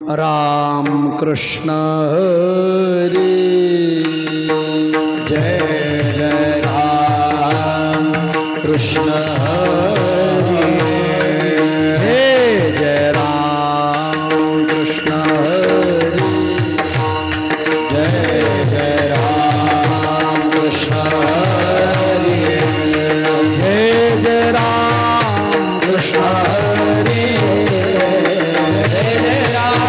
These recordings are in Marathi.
राम कृष्ण हरे जय जय राम कृष्ण हरे जय जय राम कृष्ण हरे जय जय राम कृष्ण हरे जय जय राम कृष्ण हरे जय जय राम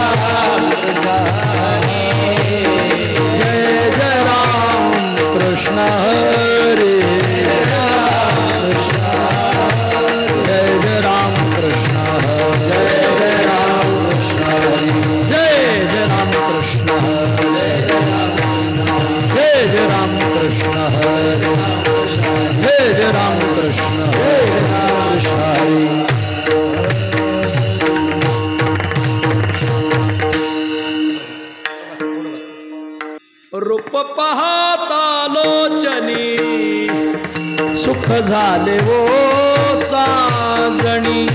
जय जय राम कृष्ण हरे जय जय राम कृष्ण जय जय राम कृष्ण जय जय राम कृष्ण जय जय राम कृष्ण जय जय राम कृष्ण जय राम कृष्ण रूप पाहता लोचनी सुख झाले वो साजणी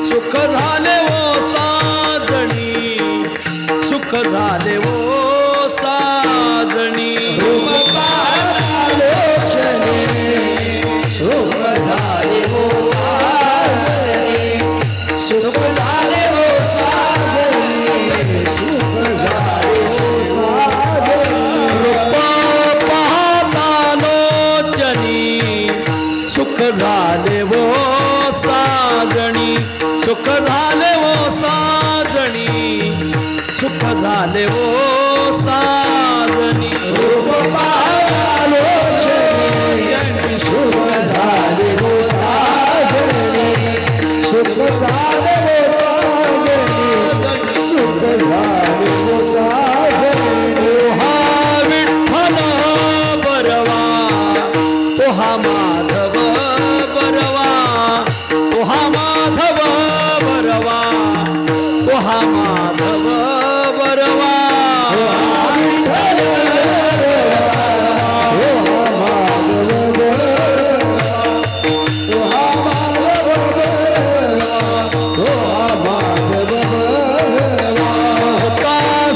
सुख झाले वो साजणी सुख झाले वो साजणी रूप पाहता लोचनी सुख झाले वो साजणी सुख झाले वो साजणी सुख झाले वो साजणी सुख झाले वो साजणी सुख झाले वो साजणी सुख झाले वो साजणी रूप पाहलो जनी सुख झाले वो साजणी सुख झाले वो साजणी सुख झाले वो साजणी ओहा विठ्ठल बरवा ओहा माधव बरवा ओहा माधव बरवा ओहा माधव बरवा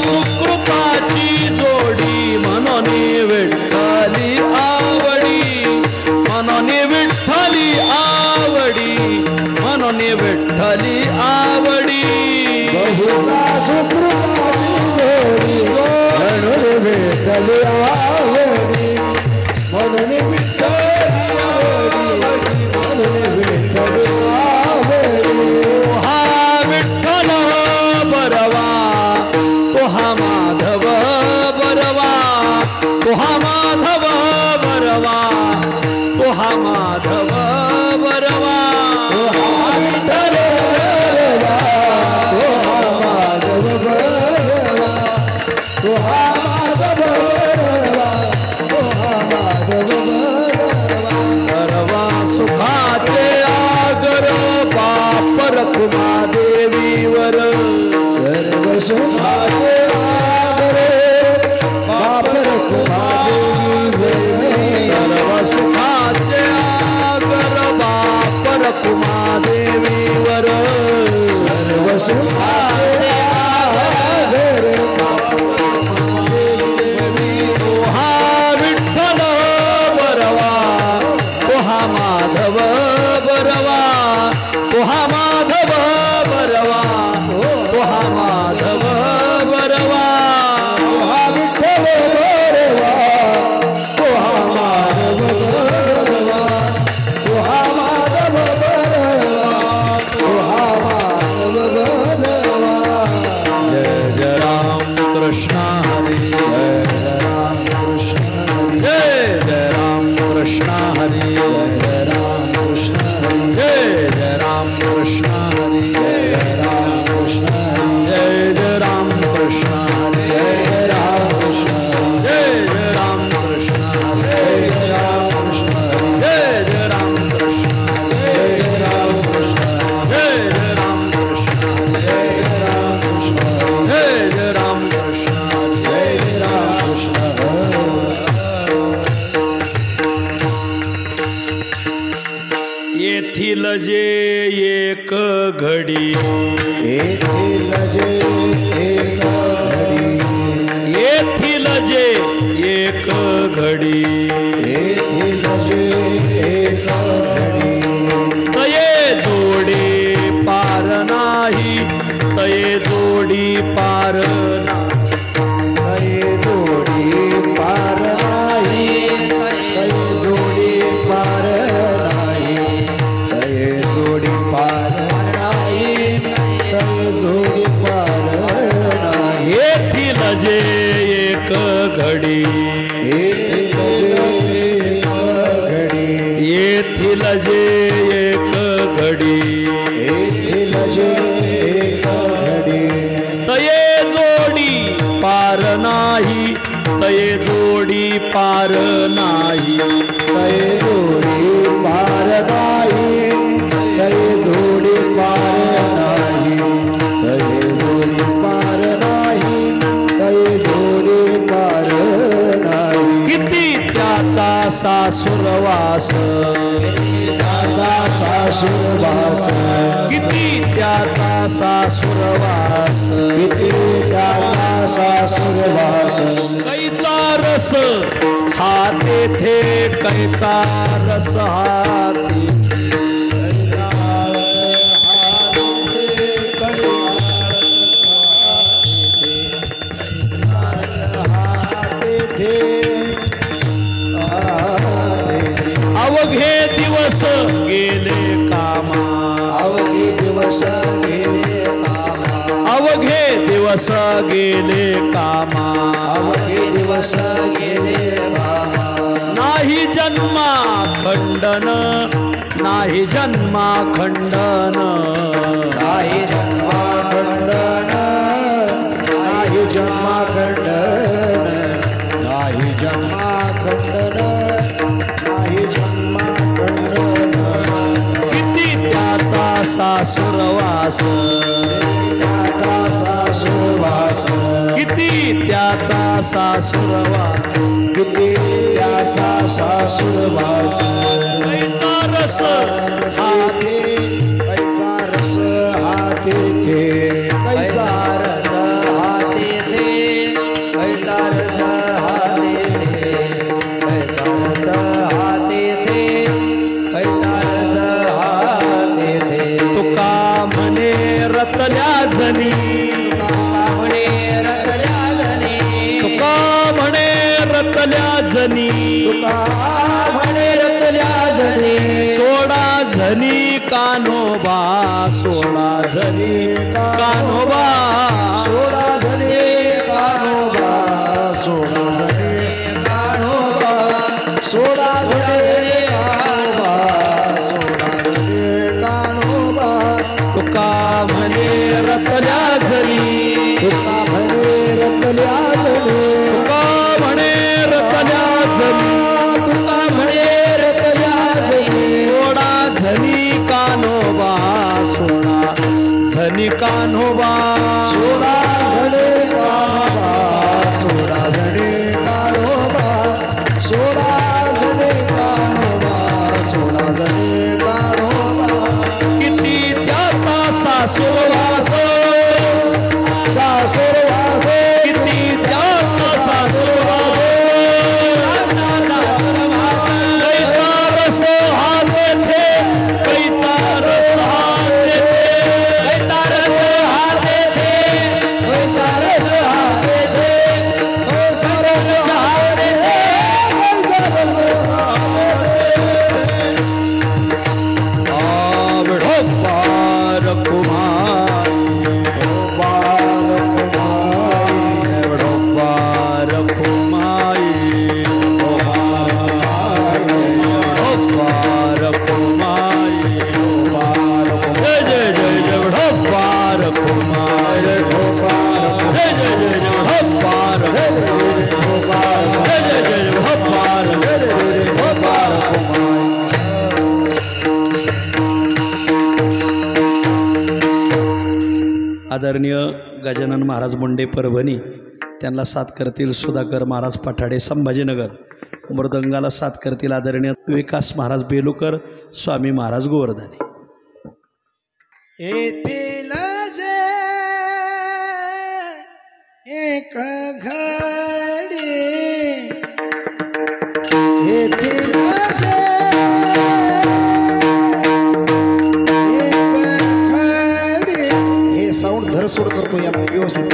सुकृताची जोडी मनोनी विठ्ठली आवडी मनोनी विठ्ठली आवडी मनोनी विठ्ठली आवडी बहुधा सुकृताची जोडी मनोनी विठ्ठली आवडी मनोनी विठ्ठली आवडी मनोनी विठ्ठली आवडी ओहा विठ्ठल बरवा ओहा माधव बरवा ओहा माधव बरवा ओहा माधव बरवा ओहा विठ्ठल बरवा ओहा माधव बरवा ओहा माधव बरवा ओहा माधव बरवा सुखाचे आगर बाप रखुमा देवीवर सर्व सुखाचे आगर बाप रखुमा देवीवर सुखाचे आगर बाप रखुमा देवीवर सर्व सुखाचे आगर ओहा विठ्ठल बरवा ओहा माधव बरवा ओहा माधव बरवा ओहा माधव बरवा ओहा विठ्ठल बरवा ओहा माधव बरवा ओहा माधव बरवा ओहा माधव बरवा जय जय राम कृष्ण हरी जय जय राम कृष्ण जय जय राम कृष्ण हरी जय जय राम कृष्ण जय जय राम कृष्ण हरी जय जय राम कृष्ण जय जय राम कृष्ण जय जय राम कृष्ण जय जय राम कृष्ण जय जय राम कृष्ण जय जय राम कृष्ण जय जय राम कृष्ण जय जय राम कृष्ण जय जय राम कृष्ण जय जय राम कृष्ण जय जय राम कृष्ण येथील जे एक घडी येथील जे एक पार तये जोडी पार नाही तये जोडी पार नाही तये जोडी पार नाही तये जोडी पार नाही येथील जे एक घडी येथील जे एक घडी येथील जे एक घडी तये जोडी पार नाही तये जोडी पार नाही तये जोडी पार नाही तये जोडी पार नाही तये जोडी पार नाही तये जोडी पार नाही किती त्याचा सासुरवास त्याचा सासुरवास किती त्याचा सासुरवास किती त्याचा सासुरवास कैचा रस हा तेथे कैचा रस हा अवघे दिवस गेले कामा अवघे दिवस गेले कामा अवघे दिवस गेले कामा अवघे दिवस गेले कामा नाही जन्मा खंडन नाही जन्मा खंडन नाही जन्मा खंडन नाही जन्मा खंडन नाही जन्मा खंडन नाही जन्मा खंडन किती त्याचा सासुरवास त्याचा सासुरवास किती त्याचा सासुरवास किती त्याचा सासुरवास कैचा रस हा कैसा रस हाती थे कैसा रस हाती थे कैसा रस हाती थे कैसा रस हाती थे कैसा रस हाती थे तुका म्हणे रतल्या जनी म्हणे रतल्या जनी तुका म्हणे रतल्या जनी तुका म्हणे रतल्या जनी सोडा झनी कान्होबा सोडा झनी कान्होबा सोडा धने कान्होबा सोडा धने कान्होबा सोडा धने कान्होबा सोडा धने कान्होबा तुका म्हणे रतल्या जनी तुका म्हणे रतल्या जनी तुका म्हणे रतल्या जनी तुका म्हणे रतल्या जनी सोडा झनी कान्होबा सोडा झनी कान्होबा सोडा धने कान्होबा सोडा धने कान्होबा सोडा धने कान्होबा सोडा धने कान्होबा किती त्याचा सासुरवास सासुरवास किती त्याचा सासुरवास कैचा रस हा तेथे कैचा रस हा तेथे कैसा रस हाते थे कैसा रस हाते थे कैसा रस हाते थे कैसा रस विढोबार कुमार विढोबार कुमाई विढोबार कुमाई जय जय जय जय विढोबार कुमार जय जय जय जय विढोबार जय जय जय जय विढोबार आदरणीय गजानन महाराज मुंडे परभणी त्यांना साथ करतील सुधाकर महाराज पठाडे संभाजीनगर मृदंगाला साथ करतील आदरणीय विकास महाराज बेलुकर स्वामी महाराज गोवर्धने येथील जे एक घडी येथील जे एक घडी हे साऊंड धर सोड करतो या व्यवस्थित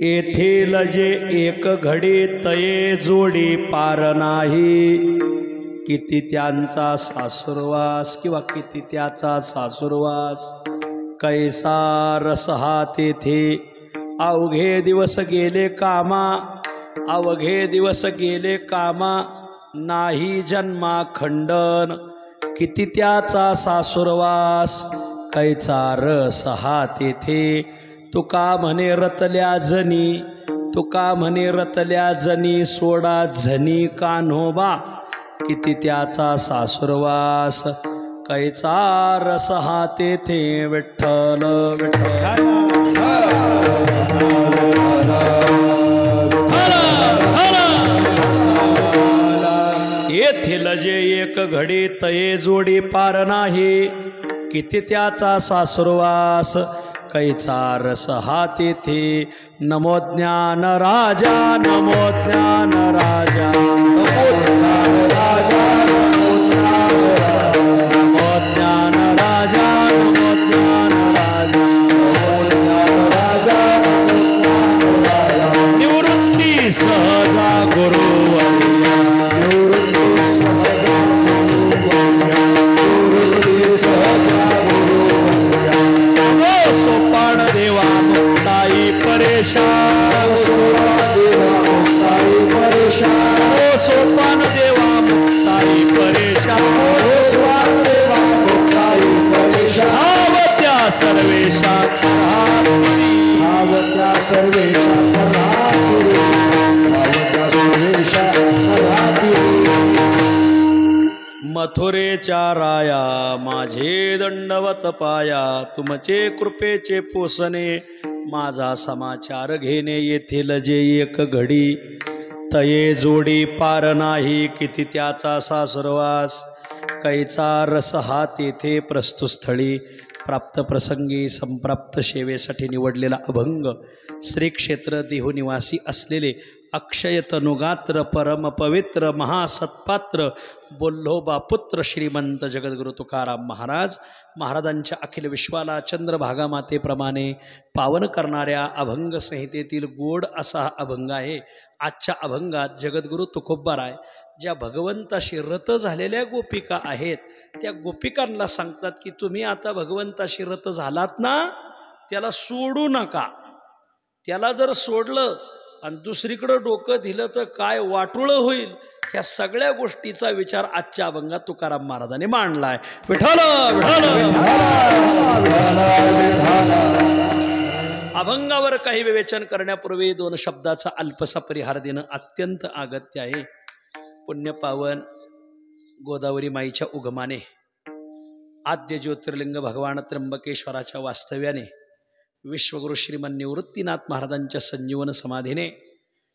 येथील जे एक घडी तये जोडी पार नाही, किती त्यांचा सासुरवास किंवा किती त्याचा सासुरवास, कैसा रस हा तेथे, अवघे दिवस गेले कामा, अवघे दिवस गेले कामा, नाही जन्मा खंडन, किती त्याचा सासुरवास, कैचा रस हा तेथे, तुका म्हणे रतल्या जनी, तुका म्हणे रतल्या जनी, सोडा झनी कान्होबा, किती त्याचा सासुरवास, कैचा रस हा तेथे, विठ्ठल विठ्ठल। येथील जे एक घडी तये जोडी पार नाही, किती त्याचा सासुरवास, कैचा रस हा तेथे, नमो ज्ञान राजा, नमो ज्ञान राजा, नमो ज्ञान राजा, नमो ज्ञान राजा, निवृत्ती सहजा गुरुवर्या, सोपान देवा मुक्ताई परेशान, सोपान देवा मुक्ताई परेशान, आवत्या सर्वेशा मथुरेच्या राया, माझे दंडवत पाया, तुमचे कृपेचे पोसणे, माझा समाचार घेणे, येथील जे एक घडी तये जोडी पार नाही, किती त्याचा सासुरवास, कैचा रस हा तेथे, प्रस्तुतस्थळी प्राप्त प्रसंगी संप्राप्त सेवेसाठी निवडलेला अभंग, श्री क्षेत्र देहुनिवासी असलेले अक्षय तनुगात्र परम पवित्र महासत्पात्र बोल्होबा पुत्र श्रीमंत जगद्गुरु तुकाराम महाराज, महाराजांच्या अखिल विश्वाला चंद्रभागा मातेप्रमाणे पावन करणाऱ्या अभंग संहितेतील गोड असा हा अभंग आहे। आजच्या अभंगात जगद्गुरु तुकोबाराय ज्या भगवंताशी रत झालेल्या गोपिका आहेत, त्या गोपिकांना सांगतात की तुम्ही आता भगवंताशी रत झालात ना, त्याला सोडू नका, त्याला जर सोडलं आणि दुसरीकडं डोकं दिलं तर काय वाटुळं होईल, ह्या सगळ्या गोष्टीचा विचार आजच्या अभंगात तुकाराम महाराजांनी मांडलाय। विठ्ठल अभंगावर काही विवेचन करण्यापूर्वी दोन शब्दाचा अल्पसा परिहार देणं अत्यंत अगत्य आहे। पुण्यपावन गोदावरी माईच्या उगमाने, आद्य ज्योतिर्लिंग भगवान त्र्यंबकेश्वराच्या वास्तव्याने, विश्वगुरु श्रीमन निवृत्तीनाथ महाराजांच्या संजीवन समाधीने,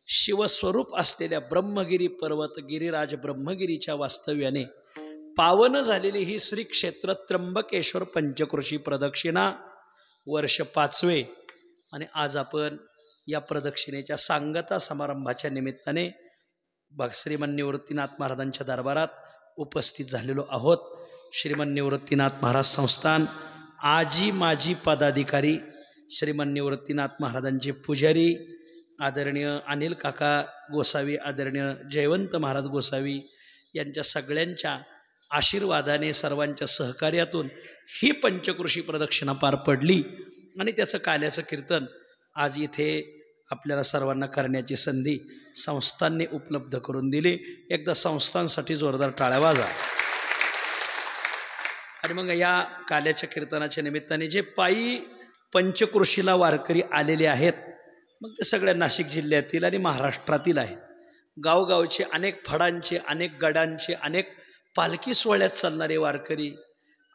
शिवस्वरूप असलेल्या ब्रह्मगिरी पर्वत गिरिराज ब्रह्मगिरीच्या वास्तव्याने पावन झालेली ही श्री क्षेत्र त्र्यंबकेश्वर पंचक्रोशी प्रदक्षिणा वर्ष 5वे, आणि आज आपण या प्रदक्षिणेच्या सांगता समारंभाच्या निमित्ताने श्रीमन निवृत्तीनाथ महाराजांच्या दरबारात उपस्थित झालेलो आहोत। श्रीमन निवृत्तीनाथ महाराज संस्थान, आजी माजी पदाधिकारी, श्रीमन निवृत्तीनाथ महाराजांचे पुजारी आदरणीय अनिल काका गोसावी, आदरणीय जयवंत महाराज गोसावी यांच्या सगळ्यांच्या आशीर्वादाने, सर्वांच्या सहकार्यातून ही पंचक्रोशी प्रदक्षिणा पार पडली आणि त्याचं काल्याचं कीर्तन आज इथे आपल्याला सर्वांना करण्याची संधी संस्थांनी उपलब्ध करून दिली। एकदा संस्थांसाठी जोरदार टाळ्या वाजा। आणि मग या काल्याच्या कीर्तनाच्या निमित्ताने जे पायी पंचक्रोशीला वारकरी आलेले आहेत, मग ते सगळ्या नाशिक जिल्ह्यातील आणि महाराष्ट्रातील आहेत। गावगावचे, अनेक फडांचे, अनेक गडांचे, अनेक पालखी सोहळ्यात चालणारे वारकरी,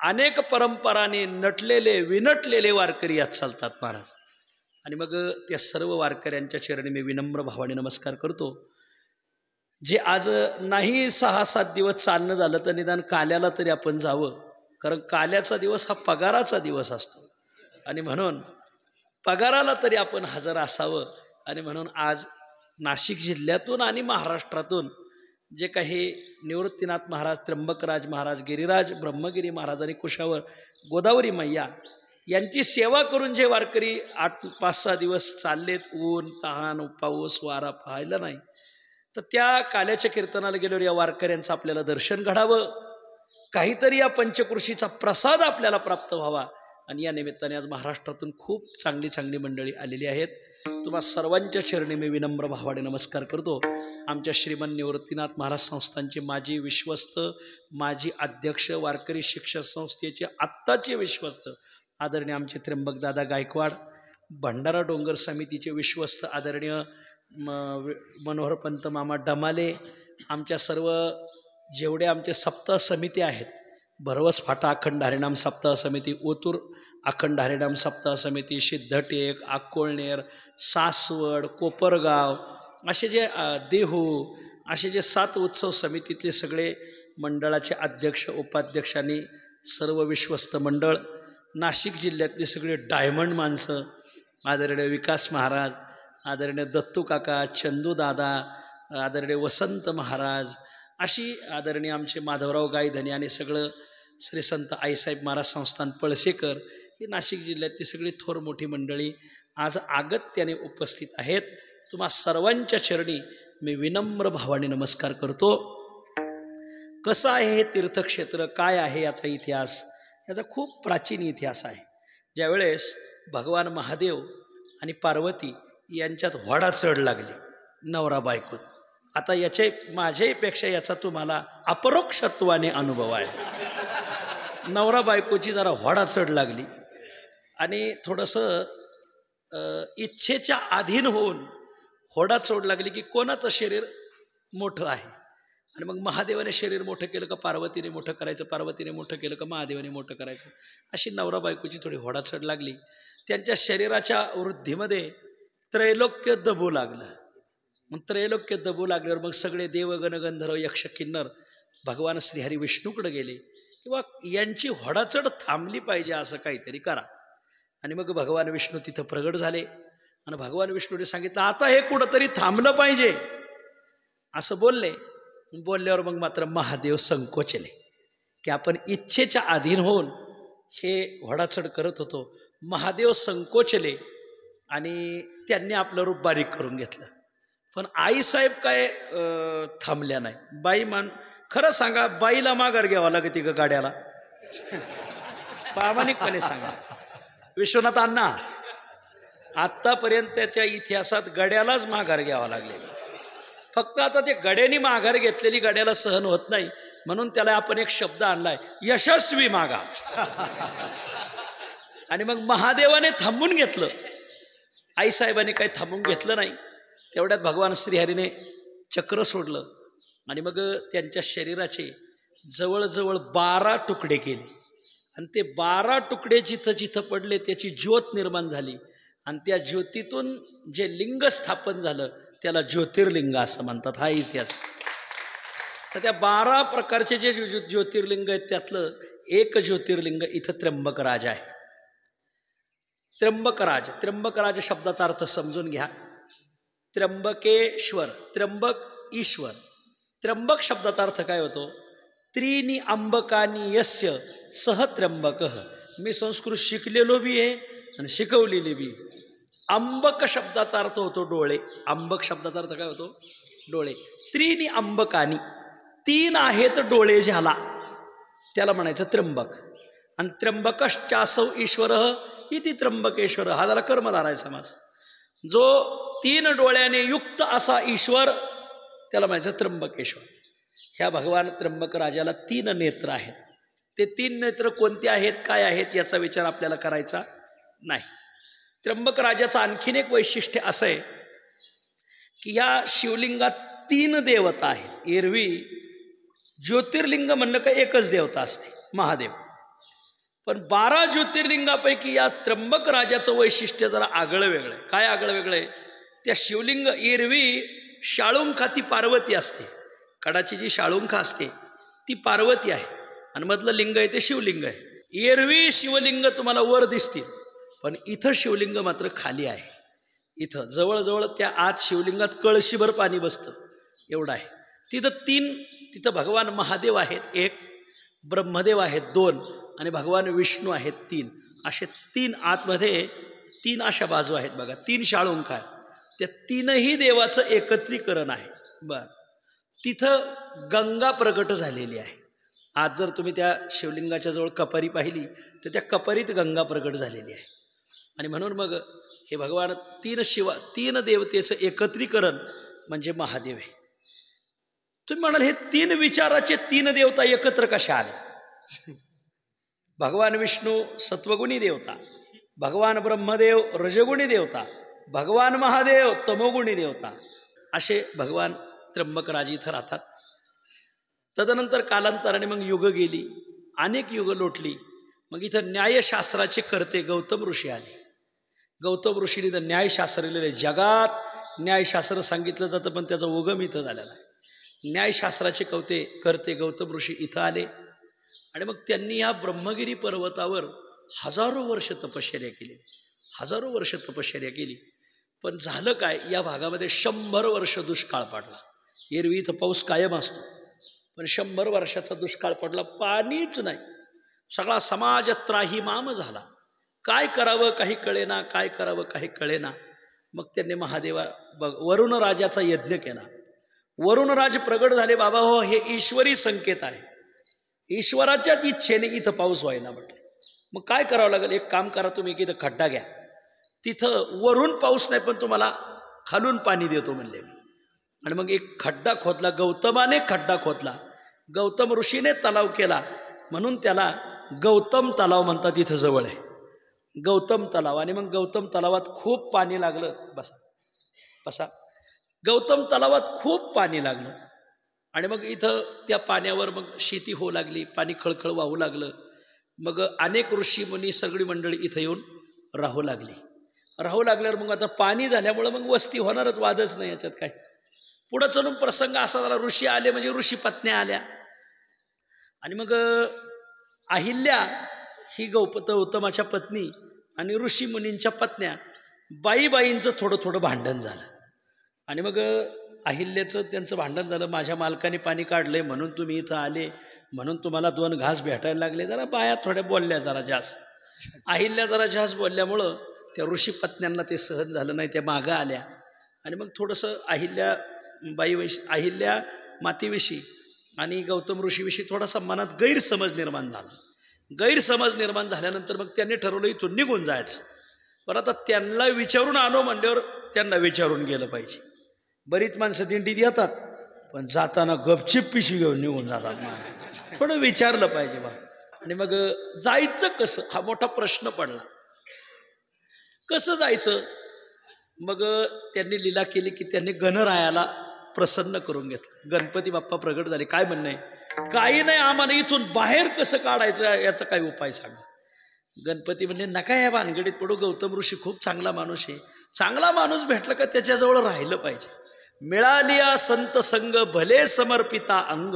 अनेक परंपराने नटलेले विनटलेले वारकरी यात चालतात महाराज। आणि मग त्या सर्व वारकऱ्यांच्या चरणी मी विनम्र भावाने नमस्कार करतो। जे आज नाही 6-7 दिवस चालणं झालं तर निदान काल्याला तरी आपण जावं, कारण काल्याचा दिवस हा पगाराचा दिवस असतो आणि म्हणून पगाराला तरी आपण हजर असावं। आणि म्हणून आज नाशिक जिल्ह्यातून आणि महाराष्ट्रातून जे काही निवृत्तीनाथ महाराज, त्र्यंबकराज महाराज, गिरिराज ब्रह्मगिरी महाराज आणि कुशावर गोदावरी मैया यांची सेवा करून जे वारकरी 5-6 दिवस चाललेत, ऊन तहान पाऊस वारा पाहायला नाही, तर त्या काल्याच्या कीर्तनाला गेल्यावर या वारकऱ्यांचं आपल्याला दर्शन घडावं, काहीतरी या पंचकृषीचा प्रसाद आपल्याला प्राप्त व्हावा. आणि या निमित्ताने आज महाराष्ट्रातून खूप चांगली चांगली मंडळी आलेली आहेत. तुम्हा सर्वांच्या चरणी मी विनम्र भावाने नमस्कार करतो. आमच्या श्रीमंत निवृत्तीनाथ महाराज संस्थांचे माजी विश्वस्त, माजी अध्यक्ष, वारकरी शिक्षण संस्थेचे आत्ताचे विश्वस्त आदरणीय आमचे त्र्यंबकदादा गायकवाड, भंडारा डोंगर समितीचे विश्वस्त आदरणीय मनोहरपंत मामा डमाले, आमच्या सर्व जेवढे आमचे सप्ताह समिती आहेत, भरवस फाटा अखंड हरिनाम सप्ताह समिती, ओतूर अखंड हरिनाम सप्ताह समिती, सिद्धटेक, अक्कोळनेर, सासवड, कोपरगाव, असे जे देहू, असे जे 7 उत्सव समितीतले सगळे मंडळाचे अध्यक्ष उपाध्यक्षांनी, सर्व विश्वस्त मंडळ, नाशिक जिल्ह्यातले सगळे डायमंड माणसं, आदरणीय विकास महाराज, आदरणीय दत्तू काका, चंदू दादा, आदरणीय वसंत महाराज, अशी आदरणीय आमचे माधवराव गायधनी आणि सगळं श्री संत आईसाहेब महाराज संस्थान पळसेकर, ही नाशिक जिल्ह्यातली सगळी थोर मोठी मंडळी आज अगत्याने उपस्थित आहेत. तुम्हा सर्वांच्या चरणी मी विनम्र भावाने नमस्कार करतो. कसं आहे हे तीर्थक्षेत्र, काय आहे याचा इतिहास? याचा खूप प्राचीन इतिहास आहे. ज्यावेळेस भगवान महादेव आणि पार्वती यांच्यात व्हाडा चढ लागली नवरा बायकोत. आता माझ्यापेक्षा याचा तुम्हाला अपरोक्षत्वाने अनुभव आहे. नवरा बायकोची जरा व्हाडा चढ लागली आणि थोडंसं इच्छेच्या अधीन होऊन होडा चढ लागली की कोणाचं शरीर मोठं आहे. आणि मग महादेवाने शरीर मोठं केलं का पार्वतीने मोठं करायचं, पार्वतीने मोठं केलं का महादेवाने मोठं करायचं, अशी नवरा बायकोची थोडी होडा चढ लागली. त्यांच्या शरीराच्या वृद्धीमध्ये त्रैलोक्य दबू लागलं. मग त्रैलोक्य दबू लागल्यावर मग सगळे देवगण गंधर्व यक्ष किन्नर भगवान श्रीहरी विष्णूकडे गेले, किंवा यांची होडाचढ थांबली पाहिजे, असं काहीतरी करा. आणि मग भगवान विष्णू तिथं प्रगट झाले आणि भगवान विष्णूने सांगितलं आता हे कुठंतरी थांबलं पाहिजे असं बोलले. बोलल्यावर मग मात्र महादेव संकोचले की आपण इच्छेच्या अधीन होऊन हे होडाचढ करत होतो. महादेव संकोचले आणि त्यांनी आपलं रूप बारीक करून घेतलं. पण आईसाहेब काय थांबल्या नाही. बाई खरं सांगा, बाईला माघार घ्यावा लागते का गाड्याला? प्रामाणिकपणे सांगा विश्वनाथ अण्णा, आत्तापर्यंत त्याच्या इतिहासात गड्यालाच माघार घ्यावा लागले. फक्त आता ते गड्यानी माघार घेतलेली गड्याला सहन होत नाही, म्हणून त्याला आपण एक शब्द आणलाय, यशस्वी माघार. आणि मग महादेवाने थांबून घेतलं, आईसाहेबांनी काही थांबून घेतलं नाही. तेवढ्यात भगवान श्रीहरीने चक्र सोडलं आणि मग त्यांच्या शरीराचे जवळजवळ 12 तुकडे केले. आणि ते 12 तुकडे जिथं जिथं पडले त्याची ज्योत निर्माण झाली. आणि त्या ज्योतीतून जे लिंग स्थापन झालं त्याला ज्योतिर्लिंग असं म्हणतात. हा इतिहास. तर त्या 12 प्रकारचे जे ज्योतिर्लिंग आहेत त्यातलं एक ज्योतिर्लिंग इथं त्र्यंबकराज आहे. त्र्यंबकराज शब्दाचा अर्थ समजून घ्या. त्र्यंबकेश्वर, त्र्यंबक ईश्वर. त्र्यंबक शब्दाचा अर्थ काय होतो? त्रीनी अंबकानी यस्य सह त्र्यंबक. मी संस्कृत शिकलेलो बी आहे आणि शिकवलेली बी. अंबक शब्दाचा अर्थ होतो डोळे. अंबक शब्दाचा अर्थ काय होतो? डोळे. त्रीनी अंबकानी, 3 आहेत डोळे ज्याला, त्याला म्हणायचं त्र्यंबक. आणि त्र्यंबकश्चासौ ईश्वर इति त्र्यंबकेश्वर. हा जरा कर्मधार आहे समास. जो 3 डोळ्याने युक्त असा ईश्वर त्याला म्हणायचं त्र्यंबकेश्वर. ह्या भगवान त्र्यंबक राजाला 3 नेत्र आहेत. ते 3 नेत्र कोणते आहेत, काय आहेत याचा विचार आपल्याला करायचा नाही. त्र्यंबक राजाचं आणखीन एक वैशिष्ट्य असं आहे की या शिवलिंगात 3 देवता आहेत. एरवी ज्योतिर्लिंग म्हणलं का एकच देवता असते, महादेव. पण 12 ज्योतिर्लिंगापैकी या त्र्यंबक राजाचं वैशिष्ट्य जरा आगळं वेगळं आहे. काय आगळं वेगळं आहे? त्या शिवलिंग एरवी शाळुंखा ती पार्वती असते. कडाची जी शाळुंखा असते ती पार्वती आहे आणि मधलं लिंग आहे ते शिवलिंग आहे. एरवी शिवलिंग तुम्हाला वर दिसतील, पण इथं शिवलिंग मात्र खाली आहे. इथं जवळजवळ त्या आत शिवलिंगात कळशीभर पाणी बसतं एवढं आहे. तिथं भगवान महादेव आहेत 1, ब्रह्मदेव आहेत 2 आणि भगवान विष्णू आहेत 3. असे 3 आतमध्ये 3 अशा बाजू आहेत बघा, 3 शाळुंक आहेत. त्या 3ही देवाचं एकत्रीकरण आहे. बर, तिथं गंगा प्रगट झालेली आहे. आज जर तुम्ही त्या शिवलिंगाच्या जवळ कपारी पाहिली तर त्या कपारीत गंगा प्रगट झालेली आहे. आणि म्हणून मग हे भगवान 3 देवतेचं एकत्रीकरण म्हणजे महादेव आहे. तुम्ही म्हणाल हे 3 विचाराचे 3 देवता एकत्र कशा आले? भगवान विष्णू सत्वगुणी देवता, भगवान ब्रह्मदेव रजगुणी देवता, भगवान महादेव तमोगुणी देवता, असे भगवान त्र्यंबकराज इथं राहतात. तदनंतर कालांतराने मग युग गेली, अनेक युग लोटली. मग इथं न्यायशास्त्राचे कर्ते गौतम ऋषी आले. गौतम ऋषीने इथं न्यायशास्त्र लिहिले. जगात न्यायशास्त्र सांगितलं जातं पण त्याचा उगम इथं झालेला आहे. न्यायशास्त्राचे कर्ते गौतम ऋषी इथं आले आणि मग त्यांनी या ब्रह्मगिरी पर्वतावर हजारो वर्ष तपश्चर्या केली, हजारो वर्ष तपश्चर्या केली. पण झालं काय, या भागामध्ये 100 वर्ष दुष्काळ पडला. एरवी इथं पाऊस कायम असतो, पण 100 वर्षाचा दुष्काळ पडला, पाणीच नाही. सगळा समाज त्राहीमाम झाला. काय करावं काही कळेना, काय करावं काही कळेना. मग त्यांनी वरुण राजाचा यज्ञ केला. वरुणराज प्रगट झाले. बाबा हो, हे ईश्वरी संकेत आहे, ईश्वराच्याच इच्छेने इथं पाऊस व्हायला म्हटले. मग काय करावं लागेल, एक काम करा तुम्ही, की इथं खड्डा घ्या, तिथं वरून पाऊस नाही पण तुम्हाला खालून पाणी देतो म्हणले मी. आणि मग एक खड्डा खोदला, गौतमाने खड्डा खोदला, गौतम ऋषीने तलाव केला, म्हणून त्याला गौतम तलाव म्हणतात. इथं जवळ आहे गौतम तलाव. आणि मग गौतम तलावात खूप पाणी लागलं. बसा गौतम तलावात खूप पाणी लागलं आणि मग इथं त्या पाण्यावर मग शेती होऊ लागली, पाणी खळखळ वाहू लागलं. मग अनेक ऋषी मुनी सगळी मंडळी इथं येऊन राहू लागल्यावर मग आता पाणी झाल्यामुळं मग वस्ती होणारच, वादच नाही याच्यात काय. पुढं चलून प्रसंग असा झाला, ऋषी आले म्हणजे ऋषी पत्न्या आल्या. आणि मग अहिल्या ही गौतमाच्या पत्नी आणि ऋषी मुनींच्या पत्न्या, बाईंचं थोडं भांडण झालं. आणि मग अहिल्याचं त्यांचं भांडण झालं. माझ्या मालकाने पाणी काढलंय म्हणून तुम्ही इथं आले, म्हणून तुम्हाला 2 घास भेटायला लागले. जरा बाया थोड्या बोलल्या, जरा जास्त. अहिल्या जरा जास्त बोलल्यामुळं त्या ऋषी पत्न्यांना ते सहन झालं नाही, त्या मागं आल्या. आणि मग थोडंसं अहिल्या मातेविषयी आणि गौतम ऋषीविषयी थोडासा मनात गैरसमज निर्माण झाला. गैरसमज निर्माण झाल्यानंतर मग त्यांनी ठरवलं इथून निघून जायचं. पण आता त्यांना विचारून आलो म्हणल्यावर त्यांना विचारून गेलं पाहिजे. बरीच माणसं दिंडीत येतात पण जाताना गपचिप पिशवी घेऊन निघून जातात. थोडं विचारलं पाहिजे बा. आणि मग जायचं कसं, हा मोठा प्रश्न पडला. कसं जायचं? मग त्यांनी लीला केली की त्यांनी गणरायाला प्रसन्न करून घेतलं. गणपती बाप्पा प्रगट झाले. काय म्हणणं आहे? काही नाही, आम्हाला इथून बाहेर कसं काढायचं याचा काही उपाय सांगा. गणपती म्हणले नका या भानगडीत पडू, गौतम ऋषी खूप चांगला माणूस आहे. चांगला माणूस भेटला का त्याच्याजवळ राहिलं पाहिजे. मिळालिया संत संग भले समर्पिता अंग.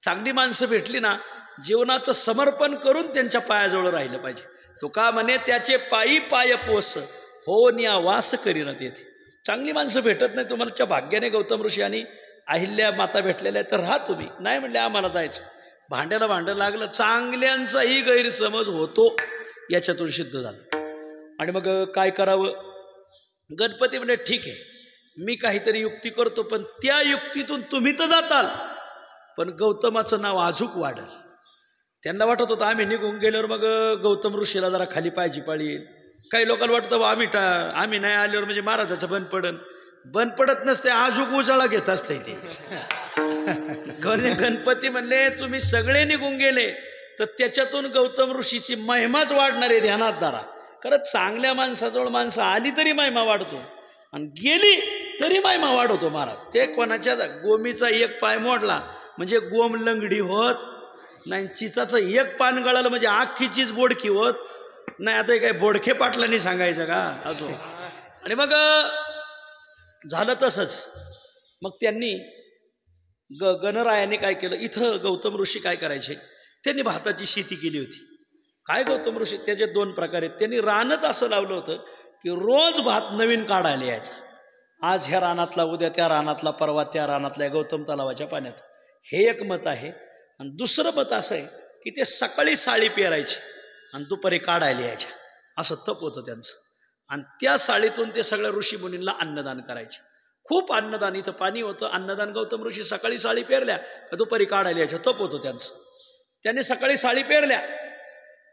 चांगली माणसं भेटली ना, जीवनाचं समर्पण करून त्यांच्या पायाजवळ राहिलं पाहिजे. तुका म्हणे त्याचे पायी पाय पोस हो निया वास करीन तेथे. चांगली माणसं भेटत नाही. तुम्हाला भाग्याने गौतम ऋषी आणि अहिल्या माता भेटलेल्या आहेत तर राहा तुम्ही. नाही म्हणले आम्हाला जायचं. भांड्याला भांडं लागलं. चांगल्यांचाही गैरसमज होतो याच्यातून सिद्ध झालं. आणि मग काय करावं? गणपती म्हणजे ठीक आहे, मी काहीतरी युक्ती करतो, पण त्या युक्तीतून तुम्ही तर जाताल पण गौतमाचं नाव अजूक वाढल. त्यांना वाटत होतं आम्ही निघून गेल्यावर मग गौतम ऋषीला जरा खाली पायची पाळी येईल. काही लोकांना वाटतं आम्ही नाही आल्यावर म्हणजे महाराजाचं बंद पडत नसते, अजूक उजाळा घेत असते ते. गणपती म्हणले तुम्ही सगळे निघून गेले तर त्याच्यातून गौतम ऋषीची महिमाच वाढणार आहे. ध्यानात धरा. खरंच चांगल्या माणसाजवळ माणसं आली तरी महिमा वाढतो आणि गेली तरी महिमा वाढवतो महाराज. ते कोणाच्या गोमीचा एक पाय मोडला म्हणजे गोम लंगडी होत नाही, चिचाचं एक पान गळालं म्हणजे अख्खी चीज बोडकी होत नाही. आता काय बोडखे पाटलांनी सांगायचं का अजून? आणि मग झालं तसंच. मग त्यांनी गणरायाने काय केलं, इथं गौतम ऋषी काय करायचे, त्यांनी भाताची शेती केली होती. काय गौतम ऋषी त्याचे 2 प्रकार आहेत. त्यांनी रानच असं लावलं होतं की रोज भात नवीन काढायला यायचा. आज ह्या रानातला, उद्या त्या रानातला, परवा त्या रानातल्या, गौतम तलावाच्या पाण्यात. हे एक मत आहे. आणि दुसरं मत असं आहे की ते सकाळी साळी पेरायची आणि दुपारी काढायला यायच्या. असं तप होतं त्यांचं. आणि त्या साळीतून ते सगळ्या ऋषीमुनींना अन्नदान करायचे. खूप अन्नदान. इथं पाणी होतं, अन्नदान. गौतम ऋषी सकाळी साळी पेरल्या का दुपारी काढायला यायच्या. तप होतं त्यांचं. त्यांनी सकाळी साळी पेरल्या,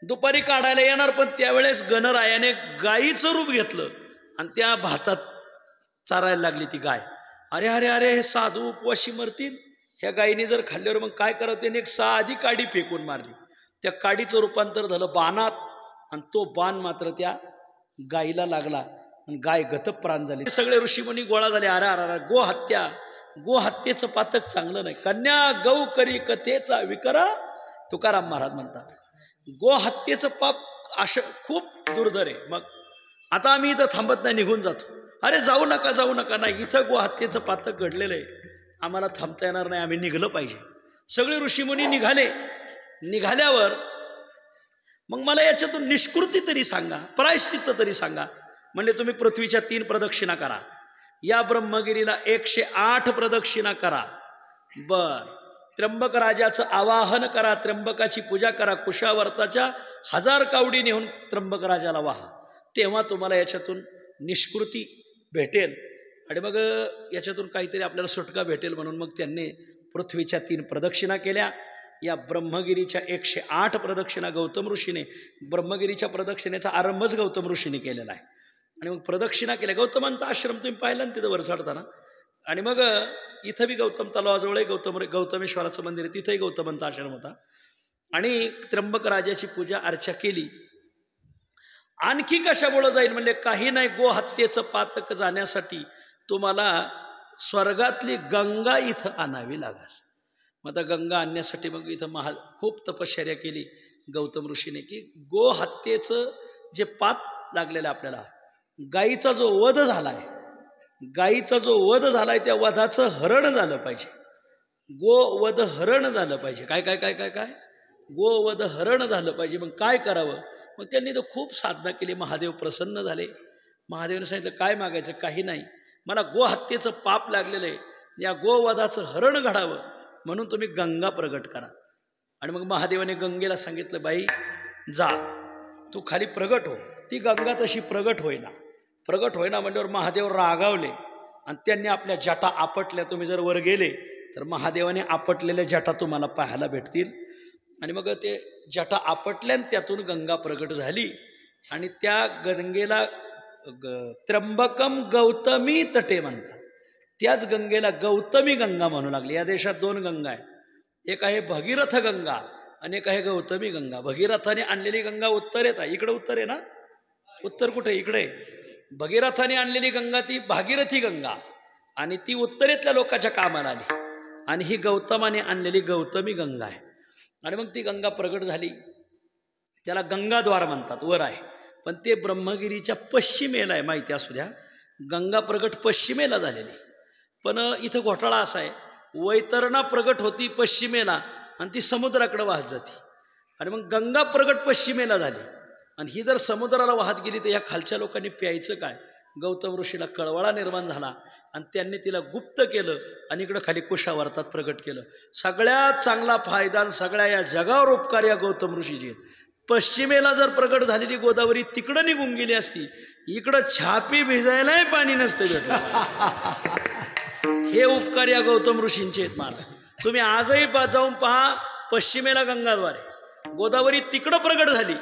दुपारी काढायला येणार. पण त्यावेळेस गणरायाने गायीचं रूप घेतलं आणि त्या भातात चारायला लागली ती गाय. अरे अरे अरे, हे साधू उपवाशी मरतील. ह्या गायीने जर खाल्ल्यावर मग काय करावं. त्याने एक साधी काडी फेकून मारली. त्या काडीचं रूपांतर झालं बाणात आणि तो बाण मात्र त्या गायीला लागला आणि गाय गतप्राण झाली. सगळे ऋषीमुनी गोळा झाले. अरे अरे अरे, गोहत्या, गोहत्येचं पातक चांगलं नाही. कन्या गौ करी कथेचा विकरा, तुकाराम महाराज म्हणतात. गोहत्येचं पाप असं खूप दुर्धर आहे. मग आता आम्ही इथं थांबत नाही, निघून जातो. अरे जाऊ नका जाऊ नका. नाही, इथं गोहत्येचं पातक घडलेलं आहे, आम्हाला थांबता येणार नाही, आम्ही निघलं पाहिजे. सगळे ऋषीमुनी निघाले. निघाल्यावर मग मला याच्यातून निष्कृती तरी सांगा, प्रायश्चित्त तरी सांगा. म्हणजे तुम्ही पृथ्वीच्या 3 प्रदक्षिणा करा, या ब्रह्मगिरीला 108 प्रदक्षिणा करा. बर, त्र्यंबक राजाचं आवाहन करा, त्र्यंबकाची पूजा करा, कुशावर्ताच्या 1000 कावडी नेऊन त्र्यंबक राजाला वाहा. तेव्हा तुम्हाला याच्यातून निष्कृती भेटेल आणि मग याच्यातून काहीतरी आपल्याला सुटका भेटेल. म्हणून मग त्यांनी पृथ्वीच्या 3 प्रदक्षिणा केल्या. या ब्रह्मगिरीच्या 108 प्रदक्षिणा गौतम ऋषीने, ब्रह्मगिरीच्या प्रदक्षिणेचा आरंभच गौतम ऋषीने केलेला आहे. आणि मग प्रदक्षिणा केल्या. गौतमांचा आश्रम तुम्ही पाहिला ना तिथं वर चढताना. आणि मग इथं बी गौतम तलावाजवळ गौतमेश्वराचं मंदिर आहे, तिथंही गौतमांचा आश्रम होता. आणि त्र्यंबक राजाची पूजा अर्चा केली. आणखी कशामुळं जाईल म्हणजे काही नाही, गोहत्येचं पातक जाण्यासाठी तुम्हाला स्वर्गातली गंगा इथं आणावी लागेल. मग आता गंगा आणण्यासाठी मग इथं खूप तपश्चर्या केली गौतम ऋषीने की गोहत्येचं जे पाप लागलेलं आपल्याला, गायीचा जो वध झालाय, गायीचा जो वध झालाय त्या वधाचं हरण झालं पाहिजे. गोवध हरण झालं पाहिजे. काय काय काय काय काय गोवध हरण झालं पाहिजे. मग काय करावं. मग त्यांनी तर खूप साधना केली. महादेव प्रसन्न झाले. महादेवाने सांगितलं काय मागायचं. काही नाही, मला गोहत्येचं पाप लागलेलं आहे, या गोवधाचं हरण घडावं म्हणून तुम्ही गंगा प्रगट करा. आणि मग महादेवाने गंगेला सांगितलं बाई जा, तू खाली प्रगट हो. ती गंगा तशी प्रगट होईना. प्रगट होईना म्हणल्यावर महादेव रागावले आणि त्यांनी आपल्या जटा आपटल्या. तुम्ही जर वर गेले तर महादेवाने आपटलेल्या जटा तुम्हाला पाहायला भेटतील. आणि मग ते जटा आपटल्यान त्यातून गंगा प्रगट झाली. आणि त्या गंगेला त्र्यंबकम गौतमी तटे म्हणतात. त्याच गंगेला गौतमी गंगा म्हणू लागली. या देशात 2 गंगा आहेत, एक आहे भगीरथ गंगा आणि एक आहे गौतमी गंगा. भगीरथाने आणलेली गंगा उत्तरेत आहे. इकडे उत्तर आहे ना, उत्तर कुठे इकडे. भगीरथाने आणलेली गंगा ती भागीरथी गंगा आणि ती उत्तरेतल्या लोकांच्या कामाला आली. आणि ही गौतमाने आणलेली गौतमी गंगा आहे. आणि मग ती गंगा प्रगट झाली. त्याला गंगाद्वार म्हणतात, वर आहे. पण ते ब्रह्मगिरीच्या पश्चिमेला आहे, माहिती असू द्या. गंगा प्रगट पश्चिमेला झालेली. पण इथं घोटाळा असा आहे, वैतरणा प्रगट होती पश्चिमेला आणि ती समुद्राकडे वाहत जाते. आणि मग गंगा प्रगट पश्चिमेला झाली आणि ही जर समुद्राला वाहत गेली तर या खालच्या लोकांनी प्यायचं काय. गौतम ऋषीला कळवळा निर्माण झाला आणि त्यांनी तिला गुप्त केलं आणि इकडं खाली कुशावर्तात प्रगट केलं. सगळ्यात चांगला फायदा आणि सगळ्या या जगावर उपकार या गौतम ऋषीचे. पश्चिमेला जर प्रगट झालेली गोदावरी तिकडं निघून गेली असती, इकडं छापी भिजायलाही पाणी नसतं भेटलं. हे उपकार या गौतम ऋषींचे आहेत. मला तुम्ही आजही जाऊन पहा, पश्चिमेला गंगाद्वारे गोदावरी तिकडं प्रगट झाली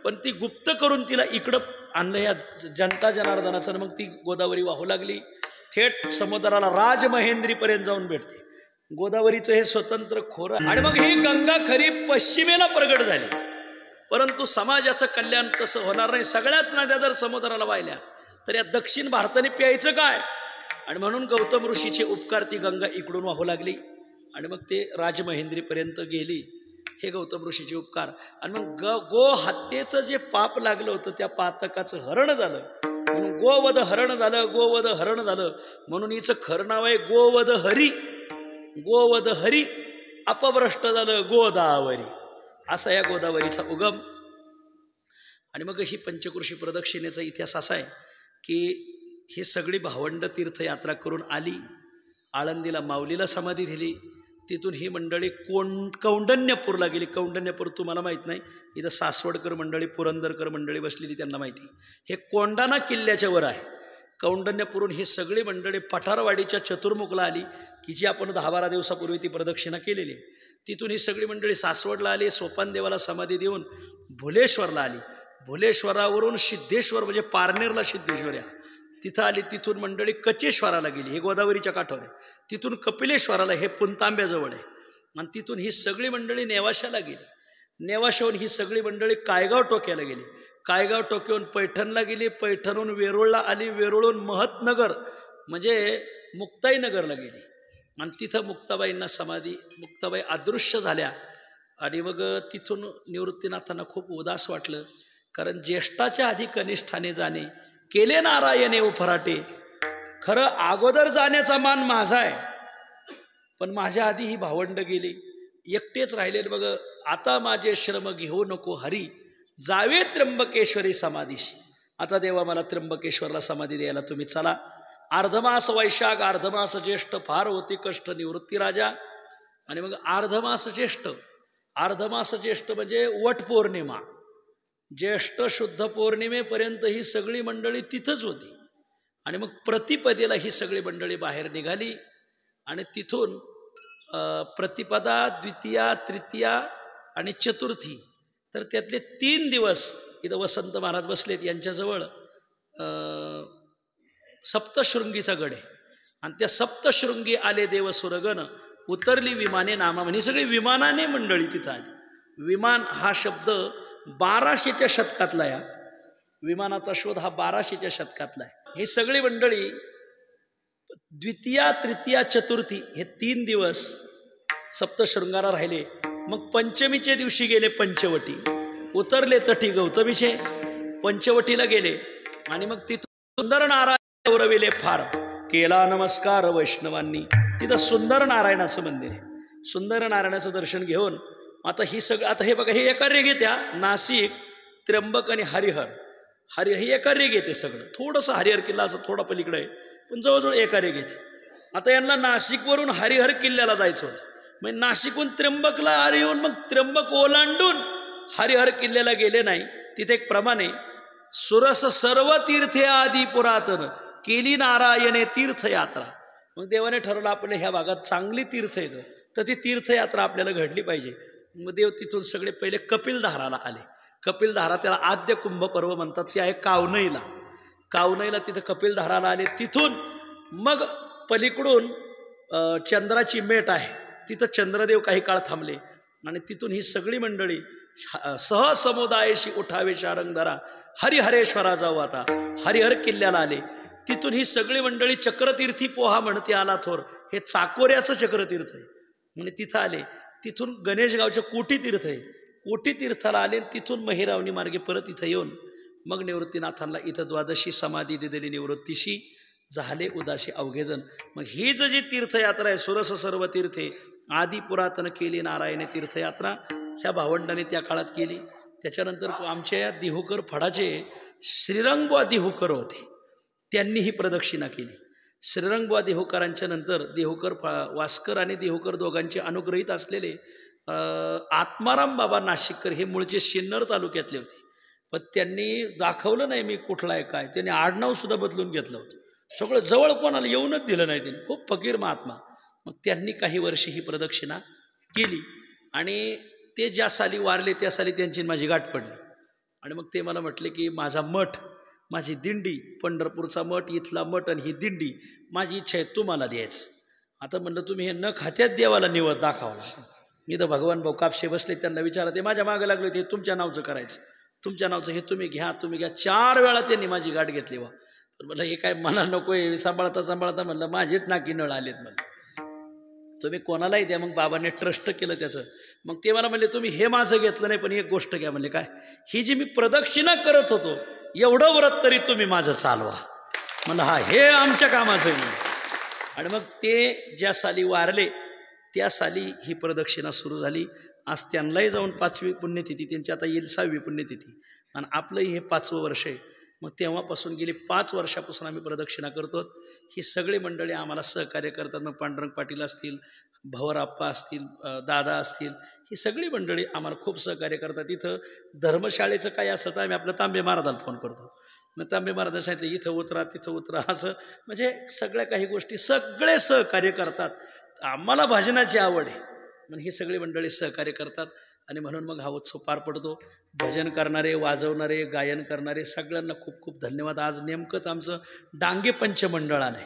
पण ती गुप्त करून तिला इकडं आणलं या जनता जनार्दनाचं. मग ती गोदावरी वाहू लागली, थेट समुद्राला राजमहेंद्रीपर्यंत जाऊन भेटते. गोदावरीचं हे स्वतंत्र खोरं. आणि मग ही गंगा खरी पश्चिमेला प्रगट झाली. परंतु समाजाचं कल्याण तसं होणार नाही. सगळ्यात नद्या जर समुद्राला वाहिल्या तर या दक्षिण भारताने प्यायचं काय. आणि म्हणून गौतम ऋषीचे उपकार ती गंगा इकडून वाहू लागली आणि मग ते राजमहेंद्रीपर्यंत गेली. हे गौतम ऋषीचे उपकार. आणि मग गोहत्येचं जे पाप लागलं होतं त्या पातकाचं हरण झालं म्हणून गोवध हरण झालं. गोवध हरण झालं म्हणून हिचं खरं नाव आहे गोवध हरी. गोवध हरी अपभ्रष्ट झालं गोदावरी, असा या गोदावरीचा उगम. आणि मग ही पंचकृषी प्रदक्षिणेचा इतिहास असा आहे की ही सगळी भावंड तीर्थयात्रा करून आली. आळंदीला माऊलीला समाधी दिली, तिथून ही मंडळी कौंडण्यपूरला गेली. कौंडण्यपूर तुम्हाला माहीत नाही, इथं सासवडकर मंडळी, पुरंदरकर मंडळी बसलेली, त्यांना माहिती. हे कोंढाणा किल्ल्याच्या वर आहे. कौंडण्यपूरून ही सगळी मंडळी पठारवाडीच्या चतुर्मुखला आली, की जी आपण 10-12 दिवसापूर्वी ती प्रदक्षिणा केलेली आहे. तिथून ही सगळी मंडळी सासवडला आली, सोपानदेवाला समाधी देऊन भुलेश्वरला आली. भुलेश्वरावरून सिद्धेश्वर म्हणजे पारनेरला सिद्धेश्वर आहे, तिथं आली. तिथून मंडळी कचेश्वराला गेली, हे गोदावरीच्या काठावर आहे. तिथून कपिलेश्वराला, हे पुंतांब्याजवळ आहे. आणि तिथून ही सगळी मंडळी नेवाशाला गेली. नेवाशाहून ही सगळी मंडळी कायगाव टोक्याला गेली. कायगाव टोक्याहून पैठणला गेली. पैठणहून वेरूळला आली. वेरूळहून महतनगर म्हणजे मुक्ताईनगरला गेली. आणि तिथं मुक्ताबाई अदृश्य झाल्या. आणि मग तिथून निवृत्तीनाथांना खूप उदास वाटलं, कारण ज्येष्ठाच्या आधी कनिष्ठाने जाणे केले नारायणे उफराटे. खरं अगोदर जाण्याचा मान माझा आहे, पण माझ्या आधी ही भावंड गेली, एकटेच राहिले. बघ, आता माझे श्रम घेऊ नको हरी, जावे त्र्यंबकेश्वरी समाधीशी. आता देवा मला त्र्यंबकेश्वरला समाधी द्यायला तुम्ही चला. अर्धमास वैशाख, अर्धमास ज्येष्ठ, फार होती कष्ट निवृत्ती राजा. आणि मग अर्धमास ज्येष्ठ म्हणजे वट पौर्णिमा, ज्येष्ठ शुद्ध पौर्णिमेपर्यंत ही सगळी मंडळी तिथंच होती. आणि मग प्रतिपदेला ही सगळी मंडळी बाहेर निघाली. आणि तिथून प्रतिपदा, द्वितीया, तृतीया आणि चतुर्थी, तर त्यातले 3 दिवस इथं वसंत महाराज बसलेत यांच्याजवळ सप्तशृंगीचा गड आहे. आणि त्या सप्तशृंगी आले देव सुरगण, उतरली विमाने नामा म्हणे. सगळी विमानाने मंडळी तिथं आली. विमान हा शब्द 1200च्या शतकातला आहे. विमानाचा शोध हा 1200च्या शतकातला आहे. ही सगळी मंडळी द्वितीया, तृतीया, चतुर्थी हे 3 दिवस सप्तशृंगारा राहिले. मग पंचमीचे दिवशी गेले पंचवटी, उतरले तटी गौतमीचे, पंचवटीला गेले. आणि मग तिथून सुंदर नारायण उरविले फार, केला नमस्कार वैष्णवांनी. तिथं सुंदर नारायणाचं मंदिर आहे. सुंदर नारायणाचं दर्शन घेऊन आता ही सगळं, आता हे बघा, हे एका रेघेत या नाशिक, त्र्यंबक आणि हरिहर हे एका रेघेत आहे सगळं. थोडंसं हरिहर किल्ला असं थोडा पलीकडे आहे, पण जवळजवळ एका रेघेत. आता यांना नाशिकवरून हरिहर किल्ल्याला जायचं होतं. म्हणजे नाशिकहून त्र्यंबकला आले, येऊन मग त्र्यंबक ओलांडून हरिहर किल्ल्याला गेले नाही. तिथे एक प्रमाणे सुरस सर्व तीर्थे आदी पुरातन, केली नारायणे तीर्थयात्रा. मग देवाने ठरवलं आपल्या ह्या भागात चांगली तीर्थ येतं, तर ती तीर्थयात्रा आपल्याला घडली पाहिजे. मग देव तिथून सगळे पहिले कपिलधाराला आले. कपिलधारा त्याला आद्य कुंभ पर्व म्हणतात, ते आहे कावनईला तिथं कपिलधाराला आले. तिथून मग पलीकडून चंद्राची मेट आहे, तिथं चंद्रदेव काही काळ थांबले. आणि तिथून ही सगळी मंडळी सहसमुदायाशी उठावे शारंगधरा, हरिहरेश्वरा जाऊ. आता हरिहर किल्ल्याला आले. तिथून ही सगळी मंडळी चक्रतीर्थी पोहा म्हणते आला थोर, हे चाकोऱ्याचं चक्रतीर्थ आहे म्हणजे तिथं आले. तिथून गणेशगावचं कोटी तीर्थ आहे, कोटी तीर्थाला आले. तिथून महिरावणी मार्गे परत इथं येऊन मग निवृत्तीनाथांना इथं द्वादशी समाधी दिलेली, निवृत्तीशी झाले उदासी अवघेजन. मग ही जी तीर्थयात्रा आहे, सुरस सर्व तीर्थे आदी पुरातन केली नारायण तीर्थयात्रा, ह्या भावंडाने त्या काळात केली. त्याच्यानंतर आमच्या या देहूकर फडाचे श्रीरंगबुवा देहूकर होते, त्यांनी ही प्रदक्षिणा केली. श्रीरंगबुवा देहूकरांच्या नंतर देहूकर वास्कर आणि देहूकर दोघांचे अनुग्रहित असलेले आत्माराम बाबा नाशिककर हे मूळचे सिन्नर तालुक्यातले होते. पण त्यांनी दाखवलं नाही मी कुठला आहे काय, त्यांनी आडनाव सुद्धा बदलून घेतलं होतं. सगळं जवळ कोणाला येऊनच दिलं नाही त्यांनी, खूप फकीर महात्मा. मग त्यांनी काही वर्षी ही प्रदक्षिणा केली. आणि ते ज्या साली वारले त्या साली त्यांची माझी गाठ पडली. आणि मग ते मला म्हटले की माझा मठ, माझी दिंडी, पंढरपूरचा मठ, इथला मठ आणि ही दिंडी माझी इच्छा आहे तुम्हाला द्यायचं. आता म्हणलं तुम्ही हे न खात्यात देवाला निवड दाखवला. मी तर भगवान भाऊ कापशे बसले, त्यांना विचारलं, ते माझ्या मागं लागले, ते तुमच्या नावचं करायचं, तुमच्या नावचं हे तुम्ही घ्या. 4 वेळा त्यांनी माझी गाठ घेतली. वा म्हटलं हे काय मला नको आहे. सांभाळता म्हणलं माझेच नाकी नळ आलेत, म्हणलं तुम्ही कोणालाही द्या. मग बाबांनी ट्रस्ट केलं त्याचं. मग ते मला म्हणले तुम्ही हे माझं घेतलं नाही, पण एक गोष्ट घ्या. म्हणले काय? ही जी मी प्रदक्षिणा करत होतो एवढं व्रत तरी तुम्ही माझं चालवा. म्हणलं हा, हे आमच्या कामाचं आहे. आणि मग ते ज्या साली वारले त्या साली ही प्रदक्षिणा सुरू झाली. आज त्यांनाही जाऊन 5वी पुण्यतिथी, त्यांची आता येईल 6वी पुण्यतिथी, आणि आपलंही हे 5वं वर्ष आहे. मग तेव्हापासून गेली 5 वर्षापासून आम्ही प्रदक्षिणा करतो. ही सगळी मंडळी आम्हाला सहकार्य करतात. मग पांडुरंग पाटील असतील, भवराप्पा असतील, दादा असतील, ही सगळी मंडळी आम्हाला खूप सहकार्य करतात. इथं धर्मशाळेचं काही असं तर आम्ही आपलं तांबे महाराजाला फोन करतो. मग तांबे महाराज सांगितलं इथं उतरा तिथं उतरा, असं म्हणजे सगळ्या काही गोष्टी सगळे सहकार्य करतात. आम्हाला भजनाची आवड आहे म्हणून ही सगळी मंडळी सहकार्य करतात आणि म्हणून मग हा उत्सव पार पडतो. भजन करणारे, वाजवणारे, गायन करणारे सगळ्यांना खूप खूप धन्यवाद. आज नेमकंच आमचं डांगे पंचमंडळ आलं आहे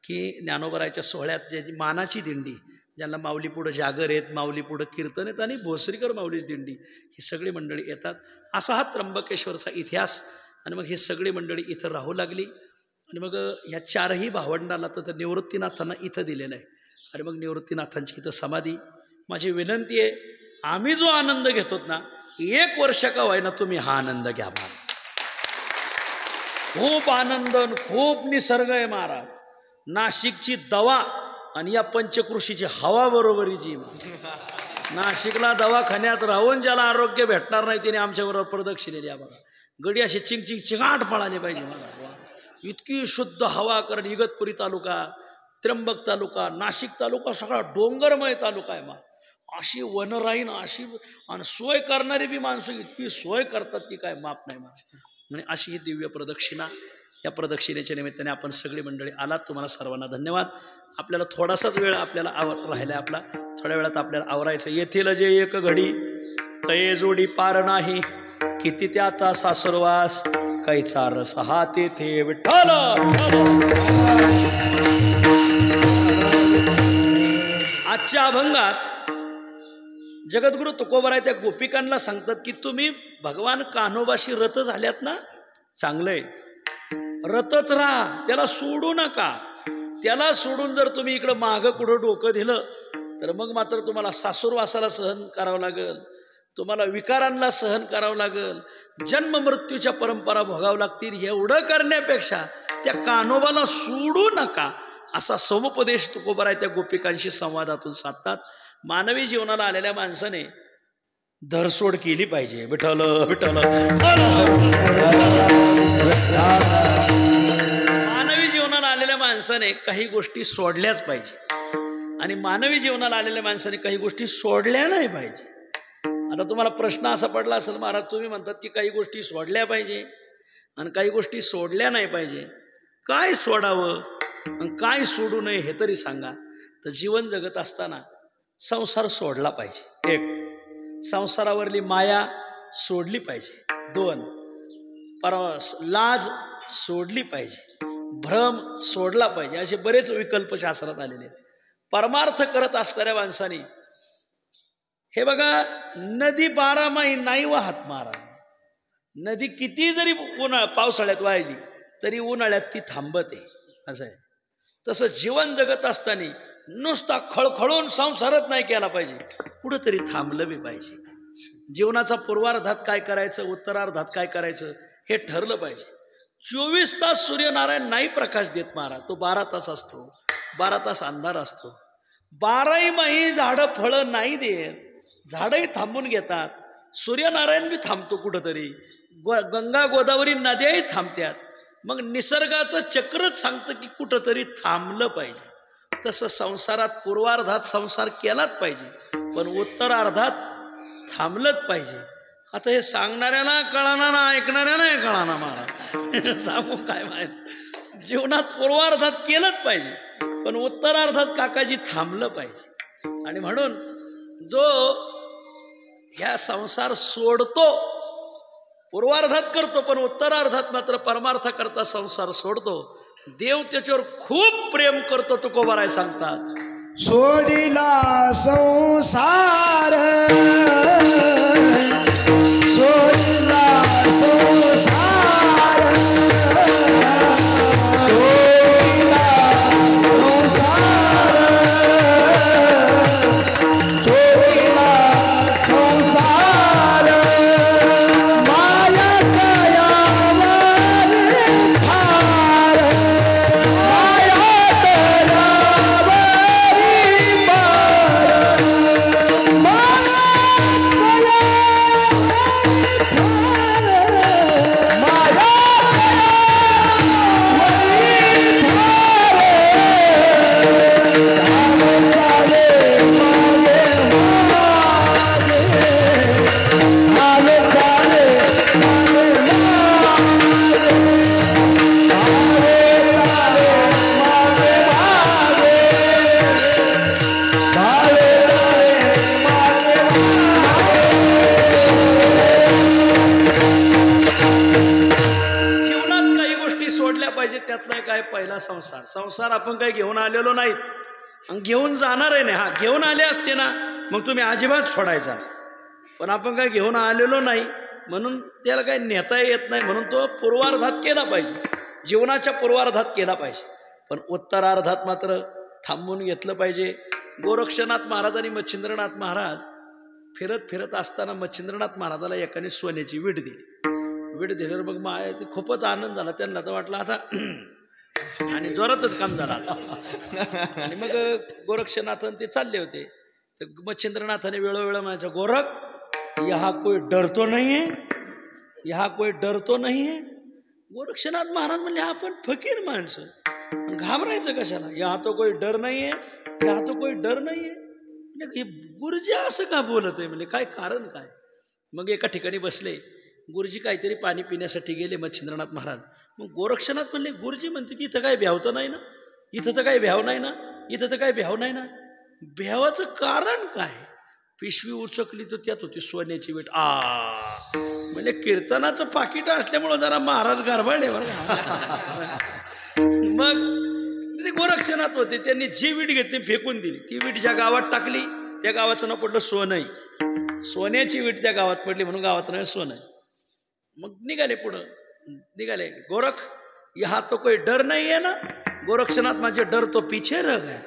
की ज्ञानोबरायच्या सोहळ्यात ज्याची मानाची दिंडी, ज्यांना माऊली पुढं जागर आहेत, माऊली पुढं कीर्तन आहेत आणि भोसरीकर माऊलीची दिंडी, ही सगळी मंडळी येतात. असा हा त्र्यंबकेश्वरचा इतिहास. आणि मग ही सगळी मंडळी इथं राहू लागली आणि मग ह्या चारही भावंडाला तर निवृत्तीनाथांना इथं दिलेलं आहे आणि मग निवृत्तीनाथांची इथं समाधी. माझी विनंती आहे, आम्ही जो आनंद घेतो ना, 1 वर्ष का व्हायना तुम्ही हा आनंद घ्या. खूप आनंद, खूप निसर्ग आहे महाराज. नाशिकची दवा आणि या पंचकृषीची हवा बरोबरीची. नाशिकला दवाखान्यात राहून ज्याला आरोग्य भेटणार नाही त्याने आमच्याबरोबर प्रदक्षिणेली आहे बघा. गडी अशी चिंग चिंगाट पळाली पाहिजे मला. इतकी शुद्ध हवा. कारण इगतपुरी तालुका, त्र्यंबक तालुका, नाशिक तालुका सगळा डोंगरमय तालुका आहे मा. अशी वनराईन अशी आणि सोय करणारी बी माणसं इतकी सोय करतात की काय माप नाही माझं. म्हणजे अशी ही दिव्य प्रदक्षिणा. या प्रदक्षिणेच्या निमित्ताने आपण सगळी मंडळी आलात, तुम्हाला सर्वांना धन्यवाद. आपल्याला थोडासाच वेळ आपल्याला राहिला आहे आपला, थोड्या वेळात आपल्याला आवरायचं. येथील जे एक घडी तये जोडी पार नाही, किती त्याचा सासुरवास कैचा रस हा तेथे विठ्ठल. आजच्या अभंगात जगद्गुरु तुकोबराय त्या गोपिकांना सांगतात की तुम्ही भगवान कान्होबाशी रत झाल्यात ना, चांगलंय, रतच राहा, त्याला सोडू नका. त्याला सोडून जर तुम्ही इकडं मागं कुठं डोकं दिलं तर मग मात्र तुम्हाला सासूरवासाला सहन करावं लागेल, तुम्हाला विकारांना सहन करावं लागेल, जन्म मृत्यूच्या परंपरा भोगावं लागतील. एवढं करण्यापेक्षा त्या कान्होबाला सोडू नका असा समुपदेश तुकोबराय त्या गोपिकांशी संवादातून साधतात. मानवी जीवनाला आलेल्या माणसाने धरसोड केली पाहिजे. विठ्ठल विठ्ठल. मानवी जीवनाला आलेल्या माणसाने काही गोष्टी सोडल्याच पाहिजे आणि मानवी जीवनाला आलेल्या माणसाने काही गोष्टी सोडल्या नाही पाहिजे. आता तुम्हाला प्रश्न असा पडला असेल, महाराज तुम्ही म्हणतात की काही गोष्टी सोडल्या पाहिजे आणि काही गोष्टी सोडल्या नाही पाहिजे, काय सोडावं आणि काय सोडू नये हे तरी सांगा. तर जीवन जगत असताना संसार सोडला पाहिजे. 1, संसारावरली माया सोडली पाहिजे. 2, लाज सोडली पाहिजे. भ्रम सोडला पाहिजे. असे बरेच विकल्प शास्त्रात आलेले आहेत. परमार्थ करत असणाऱ्या माणसाने हे बघा, नदी 12 महिने नाही वाहत महाराज. नदी किती जरी पावसाळ्यात वाहिली तरी उन्हाळ्यात ती थांबते. असं आहे. तसं जीवन जगत असताना नुसता खळखळून संसारच नाही केला पाहिजे, कुठंतरी थांबलं बी पाहिजे. जीवनाचा पूर्वार्धात काय करायचं, उत्तरार्धात काय करायचं हे ठरलं पाहिजे. 24 तास सूर्यनारायण नाही प्रकाश देत महाराज, तो 12 तास असतो. 12 तास अंधार असतो. 12ही महिने झाडं फळं नाही देत, झाडंही थांबून घेतात. सूर्यनारायण बी थांबतो कुठंतरी, गंगा गोदावरी नद्याही थांबतात. मग निसर्गाचं चक्रच सांगतं की कुठंतरी थांबलं पाहिजे. तसं संसारात पूर्वार्धात संसार केलाच पाहिजे, पण उत्तरार्धात थांबलंच पाहिजे. आता हे सांगणाऱ्याला कळाना ना, ऐकणाऱ्याला कळाना महाराज. सांगू काय माहित, जीवनात पूर्वार्धात केलंच पाहिजे पण उत्तरार्धात काकाजी थांबलं पाहिजे. आणि म्हणून जो ह्या संसार सोडतो, पूर्वार्धात करतो पण उत्तरार्धात मात्र परमार्थ करता संसार सोडतो, देव त्याच्यावर खूप प्रेम करतो. तुकोबाराय सांगतात, सोडिला संसार, सोडिला संसार, सोडिला संसार, सोडिला संसार, माया कयावर फार, माया कयावर फार, माया सोडायचा संसार. संसार आपण काही घेऊन आलेलो नाहीत आणि घेऊन जाणार आहे नाही. हा, घेऊन आले असते ना मग तुम्ही अजिबात सोडायचा नाही, पण आपण काय घेऊन आलेलो नाही म्हणून त्याला काही नेता येत नाही, म्हणून तो पूर्वार्धात केला पाहिजे, जीवनाच्या पूर्वार्धात केला पाहिजे. पण उत्तरार्धात मात्र थांबून घेतलं पाहिजे. गोरक्षनाथ महाराज आणि मच्छिंद्रनाथ महाराज फिरत फिरत असताना मच्छिंद्रनाथ महाराजाला एकाने सोन्याची वीट दिली. वीट दिल्यावर मग माया ते खूपच आनंद झाला त्यांना. तर वाटलं आता आणि जोरातच काम झालं आता. आणि मग गोरक्षनाथन ते चालले होते. तर मच्छिंद्रनाथाने वेळोवेळ म्हणायचं, गोरख यहाँ कोई डर तो नहीं है, यहाँ कोई डर तो नहीं है. गोरक्षनाथ महाराज म्हणले आपण फकीर माणसं घाबरायचं कशाला, यहाँ तो कोई डर नाही आहे, यहाँ तो कोई डर नाही आहे. म्हणजे गुरुजी असं का बोलत आहे, म्हणजे काय कारण काय. मग एका ठिकाणी बसले. गुरुजी काहीतरी पाणी पिण्यासाठी गेले मच्छिंद्रनाथ महाराज. मग गोरक्षनाथ म्हणले, गुरुजी म्हणते की इथं काय भ्यावतं नाही ना, इथं तर काही भ्याव नाही ना, इथं तर काही भ्याव नाही ना. भ्यावाचं कारण काय. पिशवी उचकली तर त्यात होती सोन्याची वीट. म्हणजे कीर्तनाचं पाकिट असल्यामुळं जरा महाराज गारभाळले बरं. मग ते गोरक्षनाथ होते, त्यांनी जी वीट घेतली फेकून दिली. ती वीट ज्या गावात टाकली त्या गावाचं नाव पडलं सोनई. सोन्याची वीट त्या गावात पडली म्हणून गावाचं नाव सोनई. मग निघाले पुढं, निघाले. गोरख यहाँ तो कोई डर नहीं है ना. गोरक्षनाथ माझे डर तो पीछे रह गया.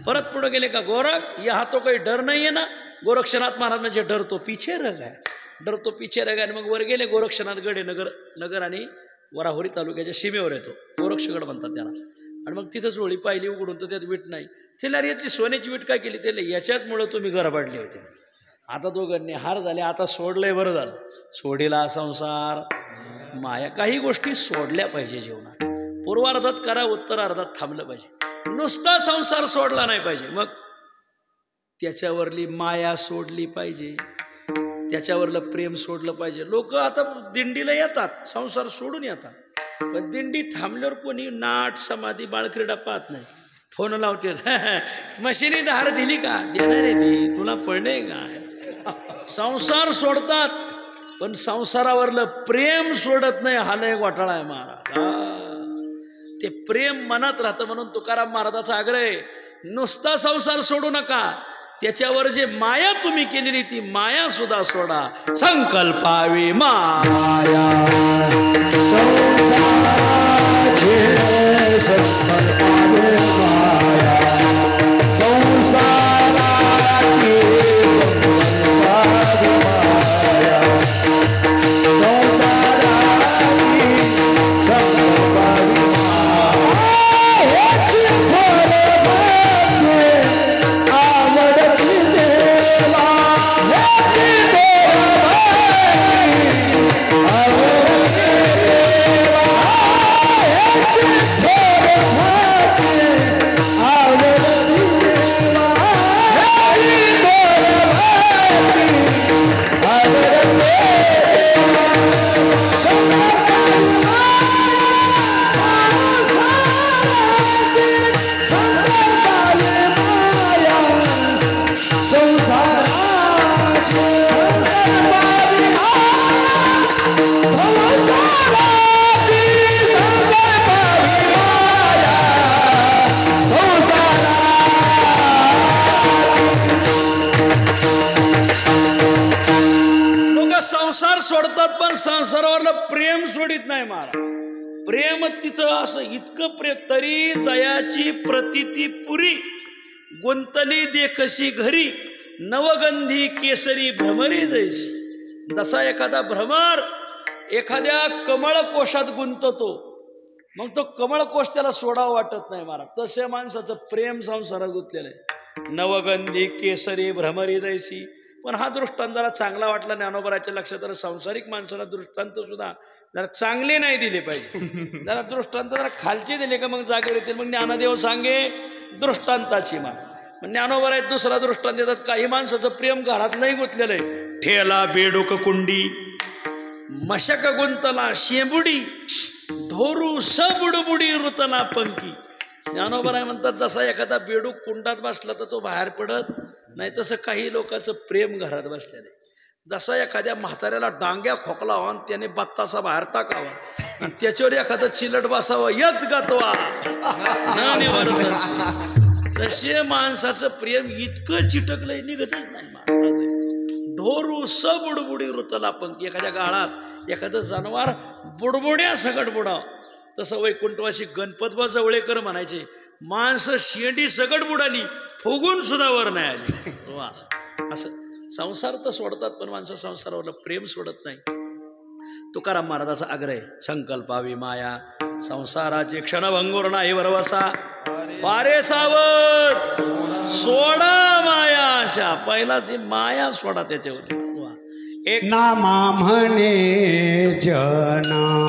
परत पुढे गेले का, गोरख यहाँ तो कोई डर नहीं है ना. गोरक्षनाथ महाराज म्हणजे डर तो पीछे रह गया, डर तो पीछे रह गया. आणि मग वर गेले. गोरक्षनाथ गड आहे नगर आणि वराहोरी तालुक्याच्या सीमेवर येतो, गोरक्षगड म्हणतात त्याला. आणि मग तिथंच होळी पाहिली उघडून, तर त्यात वीट नाही. त्याला अरे यातली सोन्याची वीट काय केली. त्याला याच्याचमुळं तुम्ही गरबाडले होते. आता दोघांनी हार झाले. आता सोडलंय, बरं झालं. सोडीला संसार माया. काही गोष्टी सोडल्या पाहिजे जीवनात. पूर्वार्धात करा, उत्तरार्धात थांबलं पाहिजे. नुसता संसार सोडला नाही पाहिजे. मग त्याच्यावरली माया सोडली पाहिजे, त्याच्यावरलं प्रेम सोडलं पाहिजे. लोक आता दिंडीला येतात, संसार सोडून येतात, पण दिंडी थांबल्यावर कोणी नाट समाधी बाळक्रीडा पाहत नाही. फोन लावते, मशिनी धार दिली का, देणार आहे तुला पडणे काय. संसार सोडतात पण संसारावरलं प्रेम सोडत नाही. हा लय घोटाळा आहे महाराज. ते प्रेम मनात राहतं. म्हणून तुकाराम महाराजाचा आग्रह आहे, नुसता संसार सोडू नका, त्याच्यावर जे माया तुम्ही केलेली ती माया सुद्धा सोडा. संकल्पावी माया सोडतात पण संसारावरलं प्रेम सोडित नाही महाराज. प्रेम तिथं असं इतकं प्रेम, तरी जयाची प्रतिती पुरी गुंतली देखशी घरी, नवगंधी केसरी भ्रमरी जैसी. जसा एखादा भ्रमर एखाद्या कमळ कोशात गुंततो, मग तो कमळ कोश त्याला सोडावं वाटत नाही महाराज. तसे माणसाचं प्रेम संसारात गुंतलेलं आहे. नवगंधी केसरी भ्रमरी जैसी. पण हा दृष्टांत जरा चांगला वाटला ज्ञानोबराच्या लक्षात. तर सांसारिक माणसाला दृष्टांत सुद्धा जरा चांगले नाही दिले पाहिजे. जरा दृष्टांत जरा खालचे दिले का मग जागे येतील. मग ज्ञानदेव सांगे दृष्टांताची मान. मग ज्ञानोबरा दुसरा दृष्टांत देतात. काही माणसाचं प्रेम घरात नाही गुंतलेलं आहे. ठेला बेडूक कुंडी, मशक गुंतला शेंबुडी, धोरू सबुडबुडी ऋतना पंकी. ज्ञानोबराय म्हणतात जसा एखादा बेडूक कुंडात बसला तर तो बाहेर पडत नाही, तसं काही लोकांचं प्रेम घरात बसलेलं आहे. जसा एखाद्या म्हाताऱ्याला डांग्या खोकलावा आणि त्याने बत्तासा बाहेर टाकावा आणि त्याच्यावर एखादं चिलट बसावं यत गतवा तसे माणसाचं प्रेम इतकं चिटकलंय निघतच नाही महाराज. ढोरू स बुडबुडी वृतला पंक्ती. एखाद्या गाळात एखादं जनावर बुडबुड्या सकट बुडाव तसं वैकुंठवासी गणपत बा जवळेकर म्हणायचे माणसं शेंडी सकट बुडाली फुगून सुद्धा वर नाही आली. वा असं संसार तर सोडतात पण माणसं संसारावर प्रेम सोडत नाही. तुकाराम महाराजाचा आग्रह संकल्पावी माया संसाराचे क्षणभंगूर नाही वरवसा वारे सावध सोडा माया आशा. पहिला ती माया सोडा त्याच्यावर. एक नामा म्हणे जना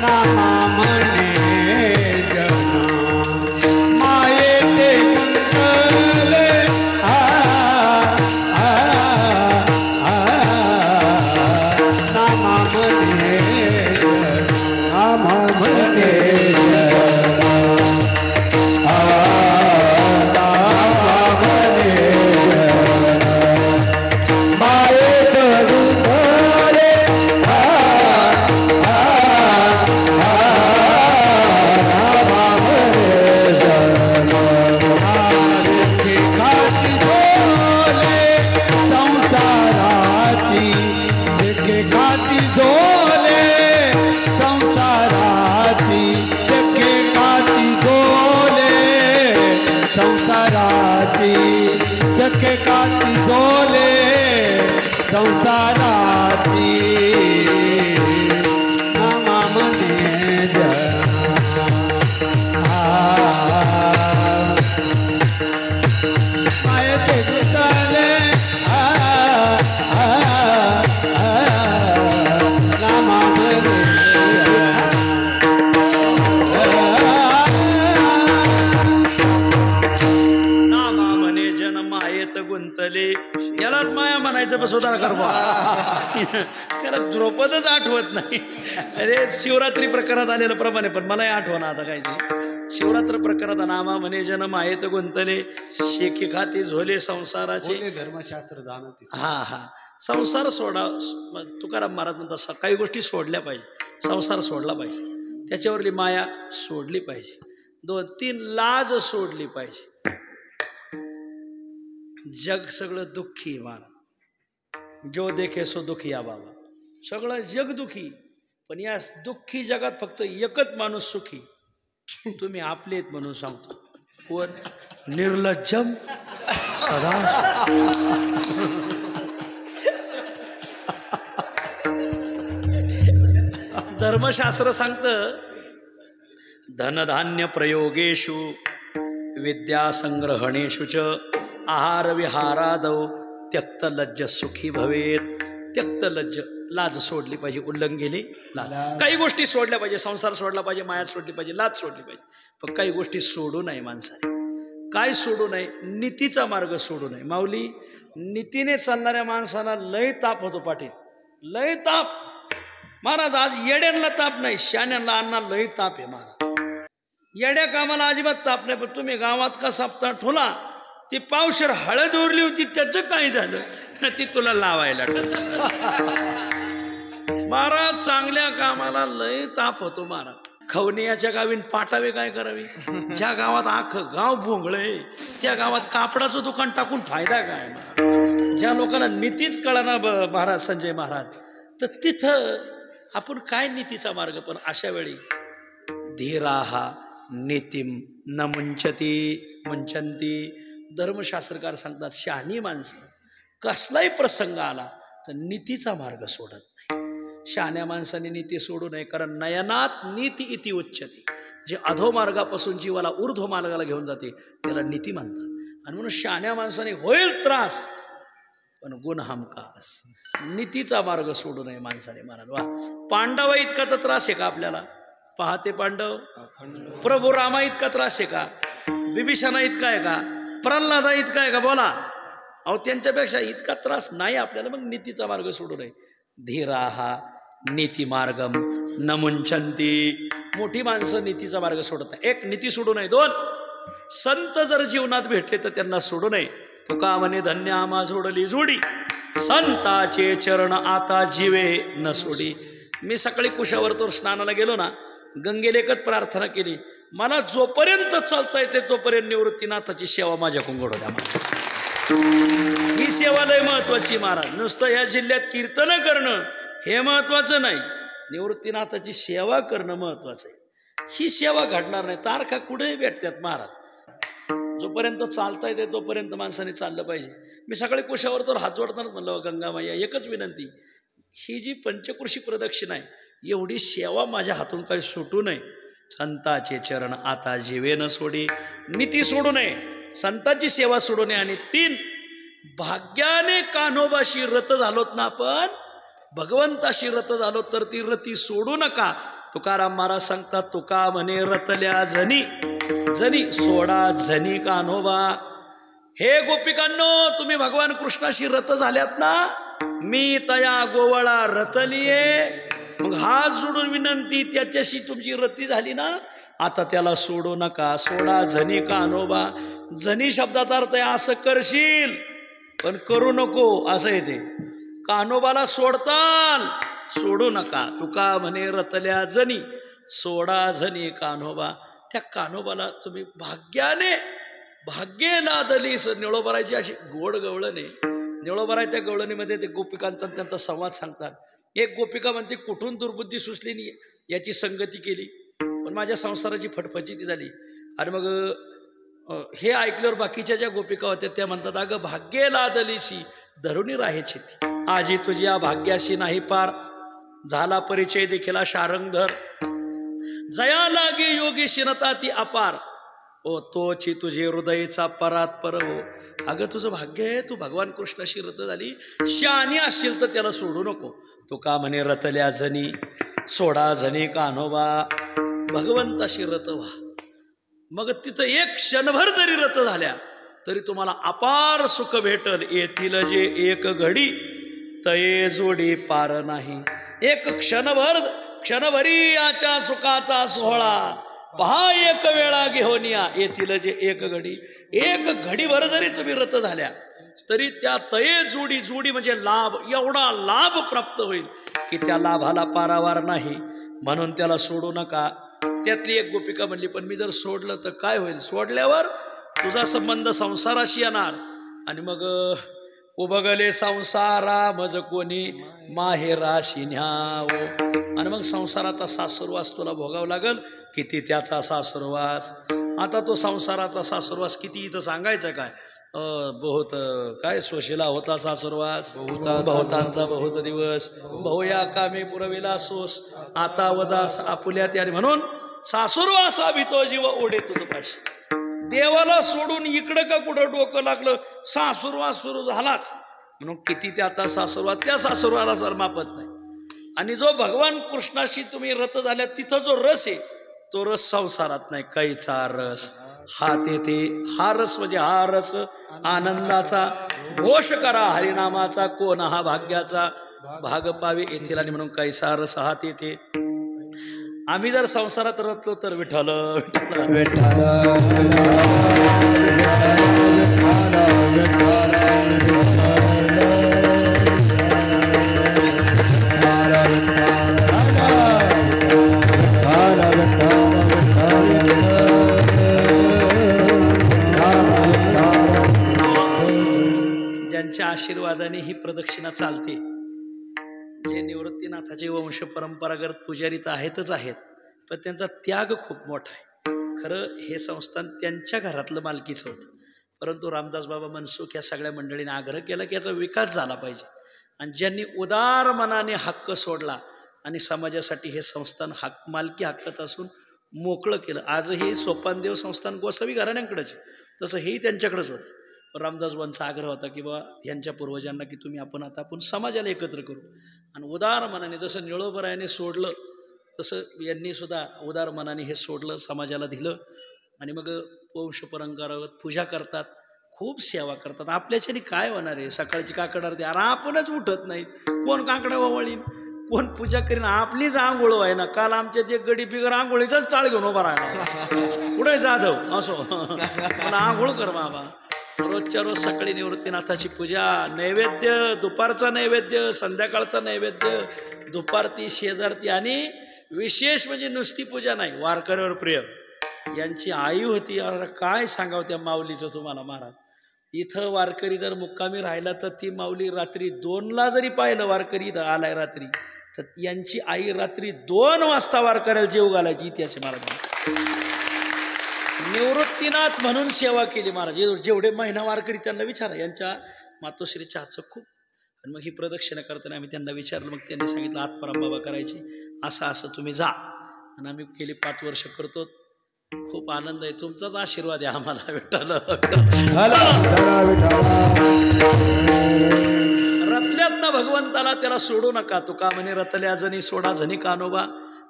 नामा म्हणे जना माये गुंतले नामा म्हणे चके काती झोले संसाराची नामा म्हणे मायेते गुंतले नामा म्हणे गुंतले. यालाच माया म्हणायचं पण सुधार करवा. त्याला द्रौपदच आठवत नाही. अरे शिवरात्री प्रकारात आलेलं प्रमाणे पण मलाही आठवण आता काय ते शिवरात्र प्रकारात नामा म्हणे जन मायेत गुंतले शेकी खाती झोले संसाराचे धर्मशास्त्र जाणते. हा हा संसार सोडा. तुकाराम महाराज म्हणतात काही गोष्टी सोडल्या पाहिजे. संसार सोडला पाहिजे त्याच्यावरली माया सोडली पाहिजे. 2-3 लाज सोडली पाहिजे. जग सगळं दुःखी मारा जो देखे सो दुखी या बाबा. सगळं जग दुःखी पण या दुःखी जगात फक्त एकच माणूस सुखी. तुम्ही आपलेत म्हणून सांगतो. कोण? निर्लज्जम सदा. धर्मशास्त्र सांगतं धनधान्य प्रयोगेषु विद्या संग्रहणेषु च आहार विहारादौ त्यक्त लज्ज सुखी भवेत. त्यक्त लज्ज लाज सोडली पाहिजे. उल्लंघिली लाज. काही गोष्टी सोडल्या पाहिजे. संसार सोडला पाहिजे. माया सोडली पाहिजे. लाज सोडली पाहिजे. पण काही गोष्टी सोडू नये माणसाने. काय सोडू नये? नीतीचा मार्ग सोडू नये. माऊली नीतीने चालणाऱ्या माणसाला लय ताप होतो. पाटील लय ताप. महाराज आज येड्यांना ताप नाही शाण्यांना अण्णा लय ताप आहे महाराज. येड्या कामाला अजिबात ताप नाही. पण तुम्ही गावात का सप्ताह ठोला ती पावशर हळद उरली होती त्याचं काय झालं ती तुला लावायला महाराज. चांगल्या कामाला लय ताप होतो महाराज. खवनियाच्या गावीन पाटावे काय करावी. ज्या गावात अख्खं गाव भोंगळय त्या गावात कापडाचं दुकान टाकून फायदा काय. ज्या लोकांना नीतीच कळना महाराज संजय महाराज तर तिथं आपण काय नीतीचा मार्ग. पण अशा वेळी धीराहा नीतिम न मुंचंती. धर्मशास्त्रकार सांगतात शहाणी माणसं कसलाही प्रसंग आला तर नीतीचा मार्ग सोडत नाही. शहाण्या माणसाने नीती सोडू नये. कारण नयनात नीती इति उच्यते. जे अधोमार्गापासून जीवाला ऊर्ध्व मार्गाला घेऊन जाते त्याला नीती म्हणतात. आणि म्हणून शहाण्या माणसाने होईल त्रास पण गुण हमखास. नीतीचा मार्ग सोडू नये माणसाने. महाराज वा. पांडव इतका तर त्रास आहे का आपल्याला. पाहते पांडव. प्रभू रामा इतका त्रास आहे का. बिभीषणा इतका आहे का. प्रल्हादा इतका आहे का. बोला अहो त्यांच्यापेक्षा इतका त्रास नाही आपल्याला. मग नीतीचा मार्ग सोडू नये. धीराहा नीती मार्गम न मुंचंती. मोठी माणसं नीतीचा मार्ग सोडत नाही. 1 नीती सोडू नये. 2 संत जर जीवनात भेटले तर त्यांना सोडू नये. तुका म्हणे धन्य आम्हा जोडली जोडी संताचे चरण आता जीवे न सोडी. मी सकाळी कुशावर्तवर स्नानाला गेलो ना, गंगेला एकच प्रार्थना केली, मला जोपर्यंत चालता येते तोपर्यंत निवृत्तीनाथाची सेवा माझ्याकडून घडू द्या. ही सेवा लय महत्वाची महाराज. नुसतं या जिल्ह्यात कीर्तन करणं हे महत्वाचं नाही, निवृत्तीनाथाची सेवा करणं महत्वाचं आहे. ही सेवा घडणार नाही, तारखा कुठेही भेटतात महाराज. जोपर्यंत चालता येते तोपर्यंत माणसाने चाललं पाहिजे. मी सकाळी कुशावर तर हात जोडतानाच म्हणलं, गंगामाया एकच विनंती, ही जी पंचकृषी प्रदक्षिणा आहे एवढी सेवा माझ्या हातून काही सुटू नये. संताचे चरण आता जीवे न सोडी, नीती सोडू नये, संतांची सेवा सोडू नये. आणि 3 भाग्याने कान्होबाशी रत झालोत ना आपण, भगवंताशी रत झालो तर ती रती सोडू नका. तुकाराम महाराज सांगतात, तुका म्हणे रतल्या जनी जनी सोडा जनी कान्होबा. हे गोपिकांनो, तुम्ही भगवान कृष्णाशी रत झाल्यात ना, मी तया गोवळा रतलीये. मग हात जोडून विनंती, त्याच्याशी तुमची रती झाली ना, आता त्याला सोडू नका. सोडा जनी कान्होबा. जनी शब्दाचा अर्थ आहे असं करशील पण करू नको असं येते. कान्होबाला सोडताल सोडू नका. तुका म्हणे रतल्या जनी सोडा जनी कान्होबा. त्या कान्होबाला तुम्ही भाग्याने भाग्ये लादली. निळोबरायची अशी गोड गवळणी, निळोबराय त्या गवळणीमध्ये ते गोपिकांचा त्यांचा संवाद सांगतात. एक गोपिका म्हणते, कुठून दुर्बुद्धी सुचली नाही याची संगती केली, पण माझ्या संसाराची फटफचिती झाली. आणि मग हे ऐकल्यावर बाकीच्या ज्या गोपिका होत्या त्या म्हणतात, अगं भाग्ये लादलीशी धरुणी राहायची आजी तुझी या भाग्याशी नाही पार. झाला परिचय देखील शारंगधर, जया लागे योगी शिनता ती अपार. ओ तोची तुझे हृदयचा परात पर हो. अगं तुझं भाग्य आहे, तू भगवान कृष्णाशी रत झाली, शहाणी असशील तर त्याला सोडू नको. तुका म्हणे रतल्या जनी सोडा जनी कान्होबा. भगवंताशी रत व्हा. मग तिथं एक क्षणभर जरी रत झाल्या तरी तुम्हाला अपार सुख भेटल. येथील जे एक घडी तये जोडी पार नाही. एक क्षणभरी याच्या सुखाचा सोहळा पहा एक वेळा घेऊन या. येथील जे एक घडी, एक घडीभर जरी तुम्ही रत झाल्या तरी त्या तये जोडी, जोडी म्हणजे लाभ, एवढा लाभ प्राप्त होईल की त्या लाभाला पारावार नाही. म्हणून त्याला सोडू नका. त्यातली एक गोपिका म्हणली, पण मी जर सोडलं तर काय होईल? सोडल्यावर तुझा संबंध संसाराशी येणार आणि मग उबगले संसारा मज कोणी माहेराशी न्यावो. आणि मग संसाराचा सासुरवास तुला भोगावं लागल. किती त्याचा सासुरवास. आता तो संसाराचा सासुरवास किती इथं सांगायचं काय? बहुत काय स्वशिला होता सासुरवास, बहुतांचा बहुत दिवस, बहुया कामे पुरविला सोस, आता वदास आपुल्या त्याने. म्हणून सासुरवासा भीतो जीव ओढे तुझं पाशी. देवाला सोडून इकडं का कुठं डोकं लागलं, सासुरवास सुरू झालाच. म्हणून किती त्याचा सासुरवास, त्या सासुरवाला सर मापच नाही. आणि जो भगवान कृष्णाशी तुम्ही रत झाल्या तिथं जो रस आहे तो रस संसारात नाही. कैचा रस हा तेथे. हा रस म्हणजे हा रस आनंदाचा. घोष करा हरिनामाचा, कोण हा भाग्याचा भाग पावे येथील. आणि म्हणून कैसा रस हा तेथे. आम्ही जर संसारात रतलो तर विठ्ठल विठ्ठल. ज्यांच्या आशीर्वादाने ही प्रदक्षिणा चालते, जे निवृत्तीनाथाचे वंश परंपरागत पुजारी तर आहेतच आहेत, पण त्यांचा त्याग खूप मोठा आहे. खरं हे संस्थान त्यांच्या घरातलं मालकीचं होतं, परंतु रामदास बाबा मनसुख या सगळ्या मंडळीने आग्रह केला की याचा विकास झाला पाहिजे. आणि ज्यांनी उदार मनाने हक्क सोडला आणि समाजासाठी हे संस्थान मालकी हक्कात असून मोकळं केलं. आजही सोपानदेव संस्थान गोसावी घराण्यांकडेच, तसं हेही त्यांच्याकडेच होतं. रामदासबांचा आग्रह होता की बा यांच्या पूर्वजांना की तुम्ही आपण समाजाला एकत्र करू. आणि उदार मनाने जसं निळोबरायाने सोडलं तसं यांनी सुद्धा उदार मनाने हे सोडलं, समाजाला दिलं. आणि मग वंश परंपरागत पूजा करतात, खूप सेवा करतात. आपल्याच्याने काय होणार आहे? सकाळची काकड आरती, अरे आपणच उठत नाहीत, कोण काकडा वळीन, कोण पूजा करीन? आपलीच आंघोळ आहे ना. काल आमच्यात एक गडी बिगर आंघोळीचाच टाळ घेऊन उभा राहिला, पुढे जाधव असो मला आंघोळ कर बाबा. रोजच्या रोज सकाळी निवृत्तीनाथाची पूजा, नैवेद्य, दुपारचा नैवेद्य, संध्याकाळचा नैवेद्य, दुपारची शेजारती, आणि विशेष म्हणजे नुसती पूजा नाही, वारकऱ्यावर प्रेम. यांची आई होती, काय सांगावं त्या माऊलीचं तुम्हाला महाराज. इथं वारकरी जर मुक्कामी राहिला तर ती माऊली रात्री 2ला जरी पाहिलं वारकरी आलाय रात्री, तर यांची आई रात्री 2 वाजता वारकऱ्याला जेव घालायची. इतिहास महाराज निवृत्तीनाथ म्हणून सेवा केली महाराज. जेवढे महिना वारकरी त्यांना विचारा, यांच्या मातोश्रीच्या हातचं खूप. आणि मग ही प्रदक्षिणा करताना आम्ही त्यांना विचारलं, मग त्यांनी सांगितलं आत्माराम बाबा करायचे, असं असं तुम्ही जा. आणि आम्ही गेली 5 वर्ष करतो. खूप आनंद आहे, तुमचाच आशीर्वाद आहे आम्हाला. रतल्यात ना भगवंताला, त्याला सोडू नका. तुका म्हणे रतल्या जणी सोडा जणी कानोबा.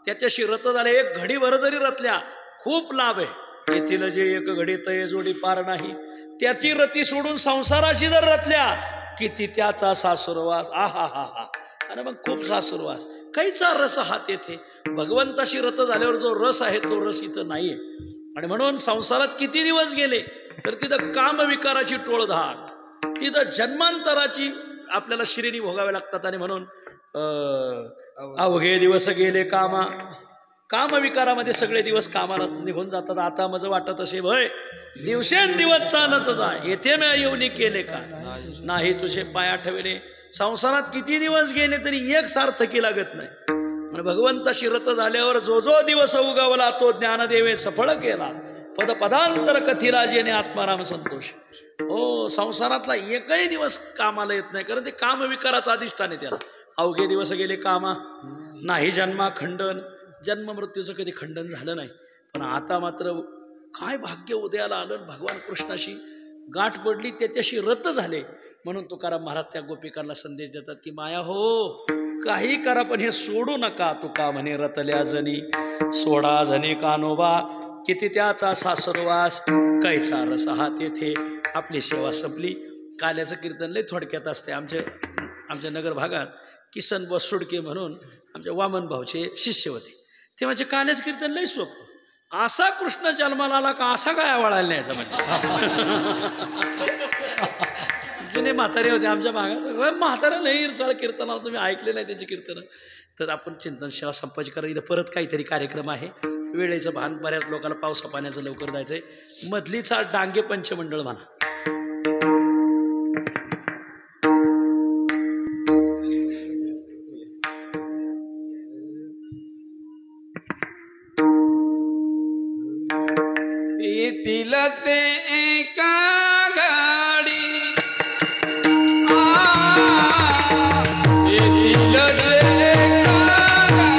त्याच्याशी रत झाले, एक घडीभर जरी रतल्या खूप लाभ आहे. येथील जे एक घडी तये जोडी पार नाही, त्याची रती सोडून संसाराशी जर रतल्या, किती त्याचा सासुरवास. आहा हा हा. आणि मग खूप सासुरवास. काहीचा रस हा तेथे. भगवंताशी रत झाल्यावर जो रस आहे तो रस इथं नाहीये. आणि म्हणून संसारात किती दिवस गेले तर तिथं कामविकाराची टोळधाड, तिथं जन्मांतराची आपल्याला श्रेणी भोगाव्या लागतात. आणि म्हणून अवघे दिवस गेले कामविकारामध्ये सगळे दिवस कामाला निघून जातात. आता मज वाटत असे भय दिवसेंदिवस चालत जा, येथे मी येऊनी केले का नाही तुझे पाय आठवले. संसारात किती दिवस गेले तरी एक सार्थकी लागत नाही. भगवंताशी रत झाल्यावर जो जो दिवस उगवला तो ज्ञानदेवे सफळ केला. पदांतर कथिला जेणे आत्माराम संतोष. हो, संसारातला एकही दिवस कामाला येत नाही, कारण ते कामविकाराचं अधिष्ठान आहे त्याला. अवघे दिवस गेले कामा नाही जन्मा खंडन. जन्म मृत्यूचं कधी खंडन झालं नाही. पण आता मात्र काय भाग्य उदयाला आलं, भगवान कृष्णाशी गाठ पडली, त्याच्याशी रत झाले. म्हणून तुकाराम महाराज त्या गोपिकांना संदेश देतात की माया हो, काही करा पण हे सोडू नका. तुका म्हणे रतल्या जणी सोडा जणी कानोबा, किती त्याचा सासुरवास, कायचा रस हा तेथे. आपली सेवा संपली. काल्याचं कीर्तन लय थोडक्यात असते. आमच्या नगर भागात किसन बसुडके म्हणून आमच्या वामन भाऊचे शिष्य होते. तेव्हाचे काल्याचं कीर्तन लय सोपं. असा कृष्ण जन्माला आला का असा काय आवडायला न्यायचा म्हणजे. जुने म्हातारे होते आमच्या भागात. म्हातारा नाही इरचाळ कीर्तनाला तुम्ही ऐकले नाही त्यांची कीर्तनं. तर आपण चिंतन सेवा संपाची करा. इथं परत काहीतरी कार्यक्रम आहे. वेळेचं भान, बऱ्याच लोकांना पावसा पाण्याचं लवकर जायचंय. मधलीचा डांगे पंचमंडळ म्हणा. येतील ते एका गाडी, येतील ते एका गाडी,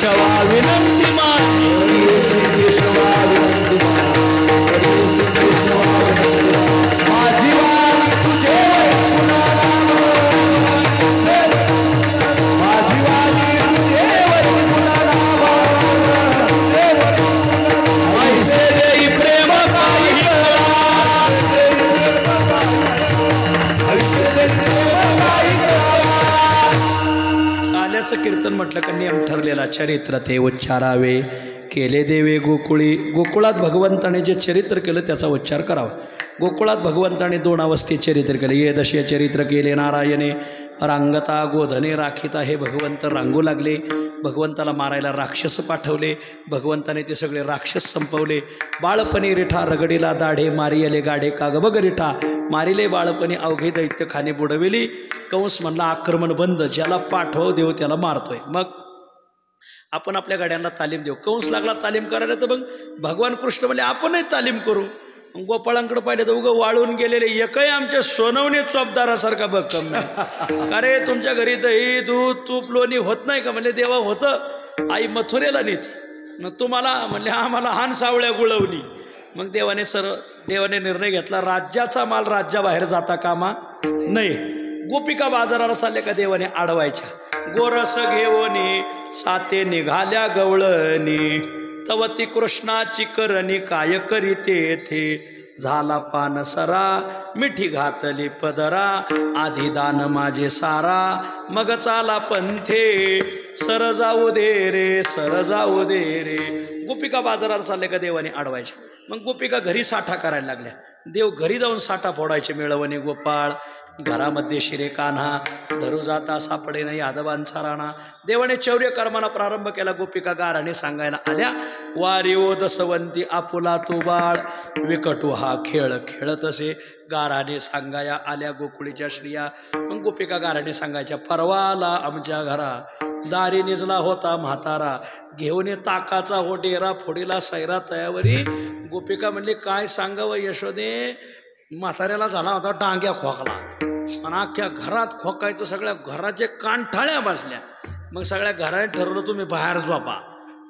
केशवा विनंती माझी केशवा विनंती माझी वाणी तुझे माझी वाणी तुझे ऐसे देई प्रेम काही आल्याचं कीर्तन म्हटलं का नियम ठरलेला चरित्र ते उच्चारावे केले देवे गोकुळी गोकुळात भगवंताने जे चरित्र केलं त्याचा उच्चार करावा गोकुळात भगवंताने 2 अवस्थेत चरित्र केले ये दशे चरित्र केले नारायणे रांगता गोधने राखिता हे भगवंत रांगू लागले भगवंताला मारायला राक्षस पाठवले भगवंताने ते सगळे राक्षस संपवले बाळपणी रिठा रगडीला दाढे मारियले गाढे कागबग रिठा मारिले बाळपणी अवघे दैत्य खाने बुडविली कंस म्हणला आक्रमण बंद ज्याला पाठव देव त्याला मारतोय मग आपण आपल्या गाड्यांना तालीम देऊ कंस लागला तालीम करायला तर मग भगवान कृष्ण म्हणले आपणही तालीम करू गोपाळांकडे पाहिले तर उगं वाळून गेलेले एकही आमच्या सोनवणे चोपदारासारखा भक्कम नाही अरे तुमच्या घरी दही दूध तूप लोणी होत नाही का म्हणले देवा होतं आई मथुरेला नेते मग तुम्हाला म्हणले आम्हाला हान सावळ्या गुळवणी मग देवाने निर्णय घेतला राज्याचा माल राज्याबाहेर जाता कामा नाही गोपिका बाजाराला चालले का देवाने अडवायच्या गोरस घेऊनी साते निघाल्या गवळणी तवती कृष्णाची करणी काय करीते थे झाला पान सरा मिठी घातली पदरा आधी दान माझे सारा मग चाला पंथे सर जाऊ दे रे सर जाऊ दे रे गोपिका बाजाराला चालले का देवाने अडवायच्या मग गोपिका घरी साठा करायला लागल्या देव घरी जाऊन साठा फोडायचे मिळवणे गोपाळ घरामध्ये शिरे कान्हा धरू जाता सापडे नाही यादवांचा राणा देवाने चौर्य कर्माला प्रारंभ केला गोपिका गाराने सांगायला आल्या वारी ओ दसवंती आपुला तू बाळ विकटू हा खेळ खेळत असे गाराने सांगाया आल्या गोकुळीच्या श्रिया मग गोपिका गाराने सांगायच्या परवाला आमच्या घरा दारी निजला होता म्हातारा घेऊन ताकाचा हो डेरा फोडीला सैरा तयावरी गोपिका म्हणली काय सांगावं यशोदे म्हाताऱ्याला झाला होता डांग्या खोकला आणि अख्ख्या घरात खोकायचं सगळ्या घराचे कानठाळ्या बसल्या मग सगळ्या घराने ठरवलं तुम्ही बाहेर झोपा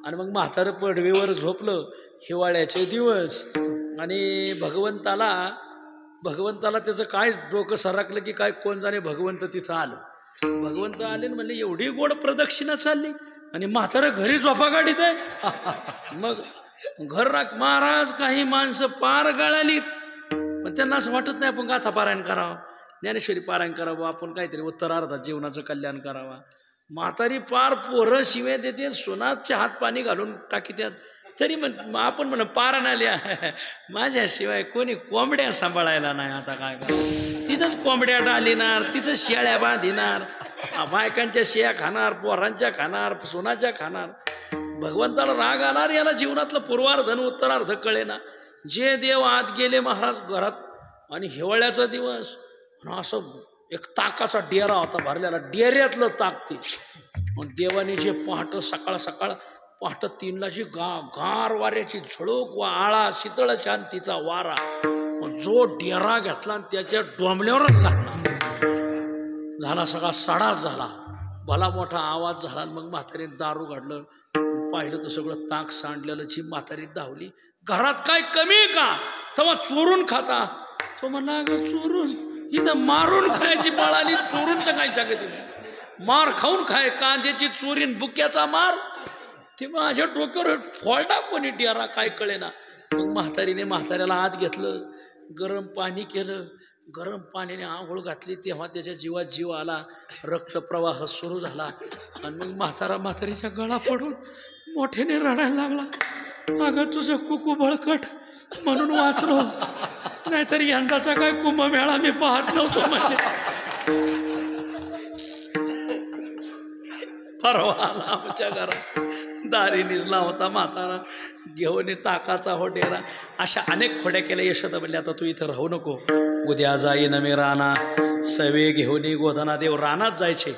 आणि मग म्हातारं पडवीवर झोपलं हिवाळ्याचे दिवस आणि भगवंताला त्याचं काय डोकं सरकलं की काय कोण जाणे भगवंत तिथं आलं भगवंत आले म्हणले एवढी गोड प्रदक्षिणा चालली आणि म्हातारं घरी झोपा गाडीत आहे मग घर राख महाराज काही माणसं पार गळालीत पण त्यांना असं वाटत नाही आपण गाथा पारायण करावं ज्ञानेश्वरी पारायण करावं आपण काहीतरी उत्तरार्धात जीवनाचं कल्याण करावं म्हातारी पार पोरं शिव्या देते सोनाचे हात पाणी घालून टाकीत्यात तरी आपण म्हण पारण आल्या माझ्याशिवाय कोणी कोंबड्या सांभाळायला नाही आता काय तिथंच कोंबड्या डालिणार तिथंच शेळ्या बांधिणार बायकांच्या शेया खाणार पोरांच्या खाणार सोनाच्या खाणार भगवंताला राग आणार याला जीवनातलं पूर्वार्ध आणि उत्तरार्ध कळेना जे देव आत गेले महाराज घरात आणि हिवाळ्याचा दिवस असं एक ताकाचा डेरा होता भरलेला डेऱ्यातलं ताक ते मग देवाने जे सकाळ पहाटे 3ला जी गार वाऱ्याची झुळूक वा आळा शीतळ शांतीचा वारा जो डेरा घेतला आणि त्याच्या डोंबल्यावरच घातला झाला सगळा सडाच झाला भला मोठा आवाज झाला मग म्हातारीने दारू काढलं पाहिलं तर सगळं ताक सांडलेलं जी म्हातारी धावली घरात काय कमी आहे का तेव्हा चोरून खाता तो म्हणला अगं चोरून इथं मारून खायची बाळ आली चोरूनचं काय सांगते तुम्ही मार खाऊन खाय कांद्याची चोरीन बुक्याचा मार ते माझ्या डोक्यावर फोडा कोणी डेरा काय कळेना मग म्हाताऱ्याला आत घेतलं गरम पाणी केलं गरम पाण्याने आंघोळ घातली तेव्हा त्याच्या जीवात जीव आला रक्तप्रवाह सुरू झाला आणि मग म्हातारीच्या गळा पडून मोठ्याने रडायला लागला अगं तुझं कुकू बळकट म्हणून वाचलो नाहीतर यंदाचा काय कुंभमेळा मी पाहत नव्हतो म्हणजे परवा आला आमच्या घरात दारी निजला होता म्हातारा घेऊन ताकाचा हो डेरा अशा अनेक खोड्या केल्या यशोदा म्हणले आता तू इथं राहू नको उद्या जाईन मी राणा सवे घेऊन गोधना देव रानात जायचे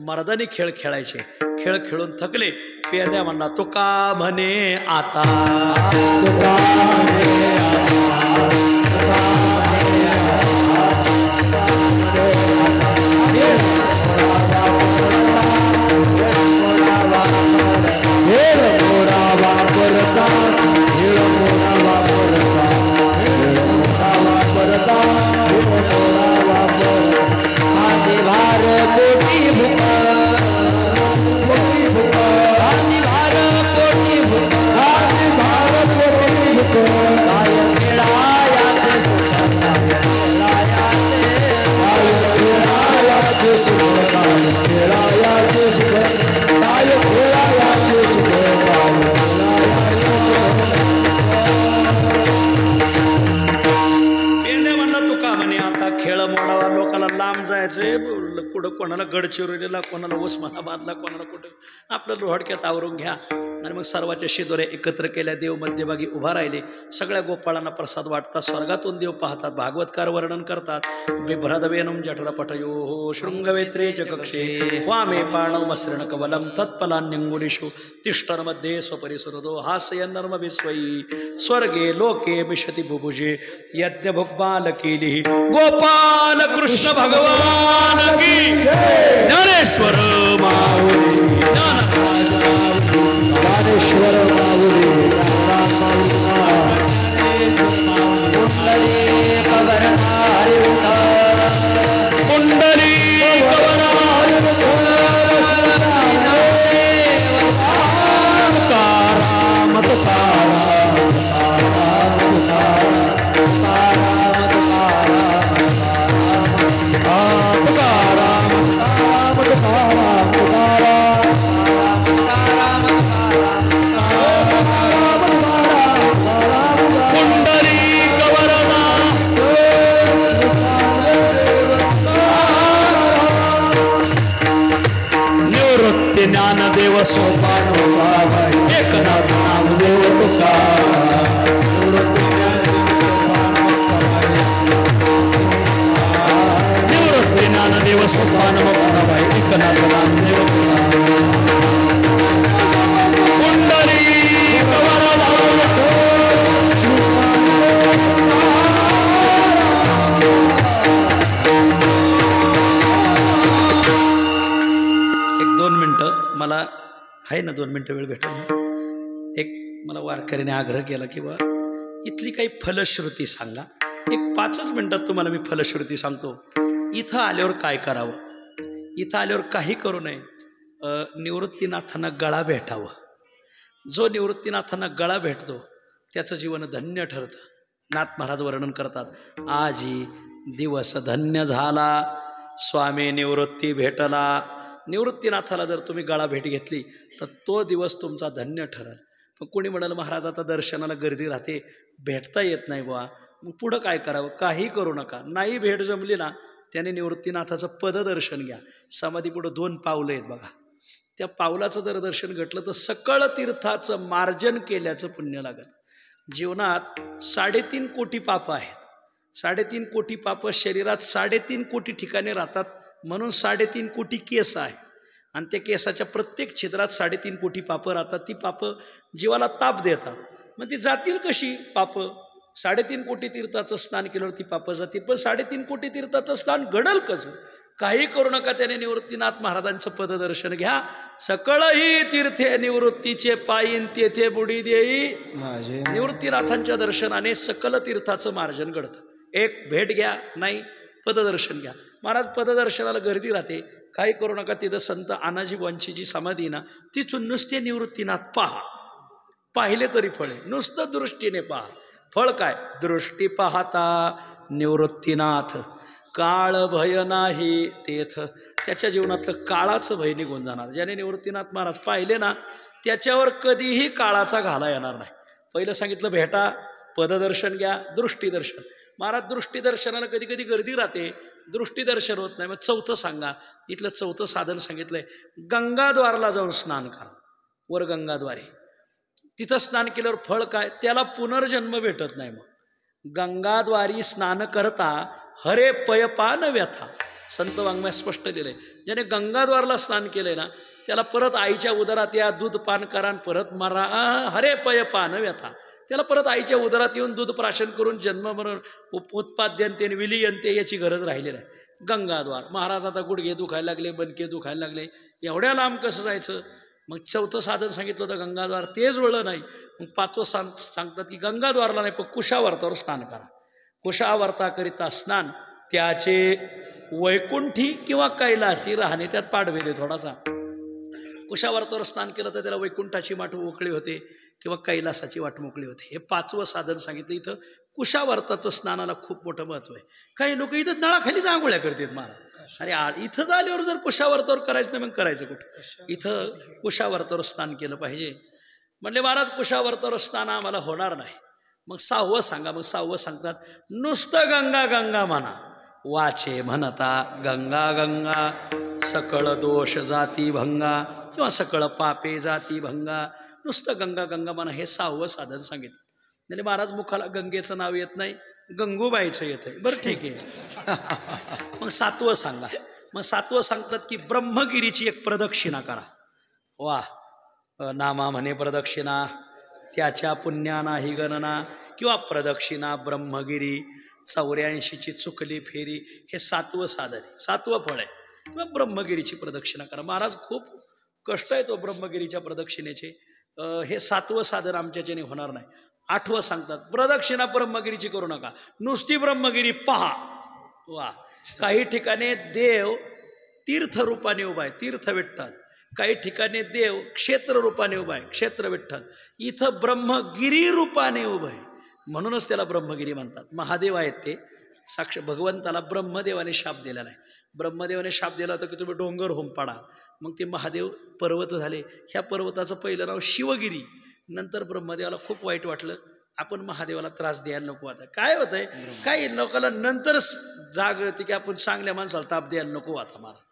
मर्दानी खेळ खेळायचे खेळ खेळून थकले पेद्या म्हणला तुका म्हणे आता कोणाला गडचिरोलीला, कोणाला उस्मानाबादला, कोणाला कुठं आपलं रोहडक्यात आवरून घ्या. आणि मग सर्वाच्या शिदोऱ्या एकत्र केल्या. देव मध्यभागी उभा राहिले. सगळ्या गोपाळांना प्रसाद वाटतात. स्वर्गातून देव पाहतात. भागवतकार वर्णन करतात. बिभ्रदवेनं जठरपटयो शृंगवेत्रे च कक्षे वामे पाणव मसृण कवलं तत्फलान्यंगुलिषु तिष्ठन्मध्ये स्वपरिसुहृदो हासयन् नर्मभिस्वयि स्वर्गे लोके मिषति बुभुजे यज्ञभुग्बाल केली. गोपाल कृष्ण भगवान की ज्ञानेश्वर माऊली, ज्ञानेश्वर माऊली, ज्ञानदेव सोपान एकनाथ नामदेव तुकाराम. निवृत्ती ज्ञानदेव सोपान एकनाथ नामदेव मला आहे ना 2 मिनटं वेळ भेटेल ना. एक मला वारकऱ्याने आग्रह केला की बा इथली काही फलश्रुती सांगा. एक 5च मिनिटात तुम्हाला मी फलश्रुती सांगतो. इथं आल्यावर काय करावं, इथं आल्यावर काही करू नये. निवृत्तीनाथांना गळा भेटावं. जो निवृत्तीनाथांना गळा भेटतो त्याचं जीवन धन्य ठरतं. नाथ महाराज वर्णन करतात, आजी दिवस धन्य झाला, स्वामी निवृत्ती भेटला. निवृत्तीनाथाला जर तुम्ही गळा भेट घेतली तर तो दिवस तुमचा धन्य ठरेल. मग कोणी म्हणाल महाराज आता दर्शनाला गर्दी राहते, भेटता येत नाही बुवा, मग पुढं काय करावं? काही करू नका. नाही भेट जमली ना, त्याने निवृत्तीनाथाचं पददर्शन घ्या. समाधी पुढं 2 पावलं आहेत बघा. त्या पावलाचं जर दर्शन घडलं तर सकळ तीर्थाचं मार्जन केल्याचं पुण्य लागत. जीवनात 3.5 कोटी पापं आहेत. 3.5 कोटी पापं शरीरात 3.5 कोटी ठिकाणी राहतात. म्हणून 3.5 कोटी केस आहे. आणि त्या केसाच्या प्रत्येक छिद्रात 3.5 कोटी पापं राहतात. ती पापं जीवाला ताप देतात. मग ती जातील कशी पापं? 3.5 कोटी तीर्थाचं स्नान केल्यावर ती पापं जातील. पण 3.5 कोटी तीर्थाचं स्नान घडल कसं? काही करू नका. त्याने निवृत्तीनाथ महाराजांचं पददर्शन घ्या. सकळही तीर्थे निवृत्तीचे पायीन तेथे बुडी देई. निवृत्तीनाथांच्या दर्शनाने सकल तीर्थाचं मार्जन घडतं. एक भेट घ्या, नाही पददर्शन घ्या. महाराज पददर्शनाला गर्दी राहते, काही करू नका. तिथं संत आनाजी बुवांची जी समाधी ना, तिथून नुसते निवृत्तीनाथ पहा. पाहिले तरी फळे, नुसतं दृष्टीने पहा. फळ काय? दृष्टी पाहता निवृत्तीनाथ, काळ भय नाही तेथ. त्याच्या जीवनातलं काळाचं भय निघून जाणार. ज्याने निवृत्तीनाथ महाराज पाहिले ना, त्याच्यावर कधीही काळाचा घाला येणार नाही. पहिलं सांगितलं भेटा, पददर्शन घ्या, दृष्टीदर्शन. महाराज दृष्टीदर्शनाला कधी कधी गर्दी राहते, दृष्टीदर्शन होत नाही. मग 4थं सांगा. इथलं 4थं साधन सांगितलंय, गंगाद्वारला जाऊन स्नान करा. वर गंगाद्वारे तिथं स्नान केल्यावर फळ काय? त्याला पुनर्जन्म भेटत नाही. मग गंगाद्वारी स्नान करता हरे पयपान व्यथा. संत वाङ्मयात स्पष्ट दिलंय. ज्याने गंगाद्वारला स्नान केलंय ना, त्याला परत आईच्या उदरात या, दूध पान करा, परत मारा. हरे पयपान व्यथा. त्याला परत आईच्या उदरात येऊन दूध प्राशन करून जन्म मरण उत्पाद्यंते विलीयंते याची गरज राहिली नाही. गंगाद्वार. महाराज आता गुडघे दुखायला लागले, बनके दुखायला लागले, एवढ्या लांब कसं जायचं? मग 4थं साधन सांगितलं होतं गंगाद्वार, ते जुळलं नाही. मग 5वं सांगतात की गंगाद्वारला नाही, पण कुशावर्तावर स्नान करा. कुशावर्ताकरिता स्नान, त्याचे वैकुंठी किंवा कैलासी राहणे. त्यात पाडवेले थोडासा. कुशावर्तावर स्नान केलं तर त्याला वैकुंठाची वाट मोकळी होते किंवा कैलासाची वाट मोकळी होते. हे 5वं साधन सांगितलं. इथं कुशावर्ताचं स्नानाला खूप मोठं महत्त्व आहे. काही लोक इथं नळाखालीच आंघोळ्या करतात महाराज. अरे इथं झाल्यावर जर कुशावर्तावर करायचं नाही, मग करायचं कुठं? इथं कुशावर्तावर स्नान केलं पाहिजे. म्हणले महाराज कुशावर्तावर स्नान आम्हाला होणार नाही. मग 6वं सांगा. मग 6वं सांगतात, नुसतं गंगा गंगा म्हणा, वाचे म्हणता गंगा गंगा, सकळ दोष जाती भंगा किंवा सकळ पापे जाती भंगा. नुसतं गंगा गंगा म्हणा हे 6वं साधन सांगितलं. म्हणजे महाराज मुखाला गंगेचं नाव येत नाही, गंगूबाईचं येतंय. बरं ठीक आहे. मग 7वं सांगा. मग 7वं सांगतात की ब्रह्मगिरीची एक प्रदक्षिणा करा. वा, नामा म्हणे प्रदक्षिणा त्याच्या पुण्या नाही गणना, किंवा प्रदक्षिणा ब्रह्मगिरी 84ची चुकली फेरी. हे 7वं साधन आहे, 7वं फळ आहे. किंवा ब्रह्मगिरीची प्रदक्षिणा करा. महाराज खूप कष्ट आहे तो ब्रह्मगिरीच्या प्रदक्षिणेचे. हे 7वं साधन आमच्याच्याने होणार नाही. 8वं सांगतात प्रदक्षिणा ब्रह्मगिरीची करू नका, नुसती ब्रह्मगिरी पहा. वा, काही ठिकाणी देव तीर्थ रूपाने उभा आहे, तीर्थ विठ्ठल. काही ठिकाणी देव क्षेत्र रूपाने उभा आहे, क्षेत्र विठ्ठल. इथं ब्रह्मगिरी रूपाने उभं आहे, म्हणूनच त्याला ब्रह्मगिरी म्हणतात. महादेव आहेत ते साक्ष. भगवंताला ब्रह्मदेवाने शाप दिलेला आहे. ब्रह्मदेवाने शाप दिला होता की तुम्ही डोंगर होम पाडा. मग ते महादेव पर्वत झाले. ह्या पर्वताचं पहिलं नाव शिवगिरी. नंतर ब्रह्मदेवाला खूप वाईट वाटलं, आपण महादेवाला त्रास द्यायला नको. आता काय होतंय, काही लोकांना नंतर जाग येते की आपण चांगल्या माणसाला ताप द्यायला नको आता महाराज.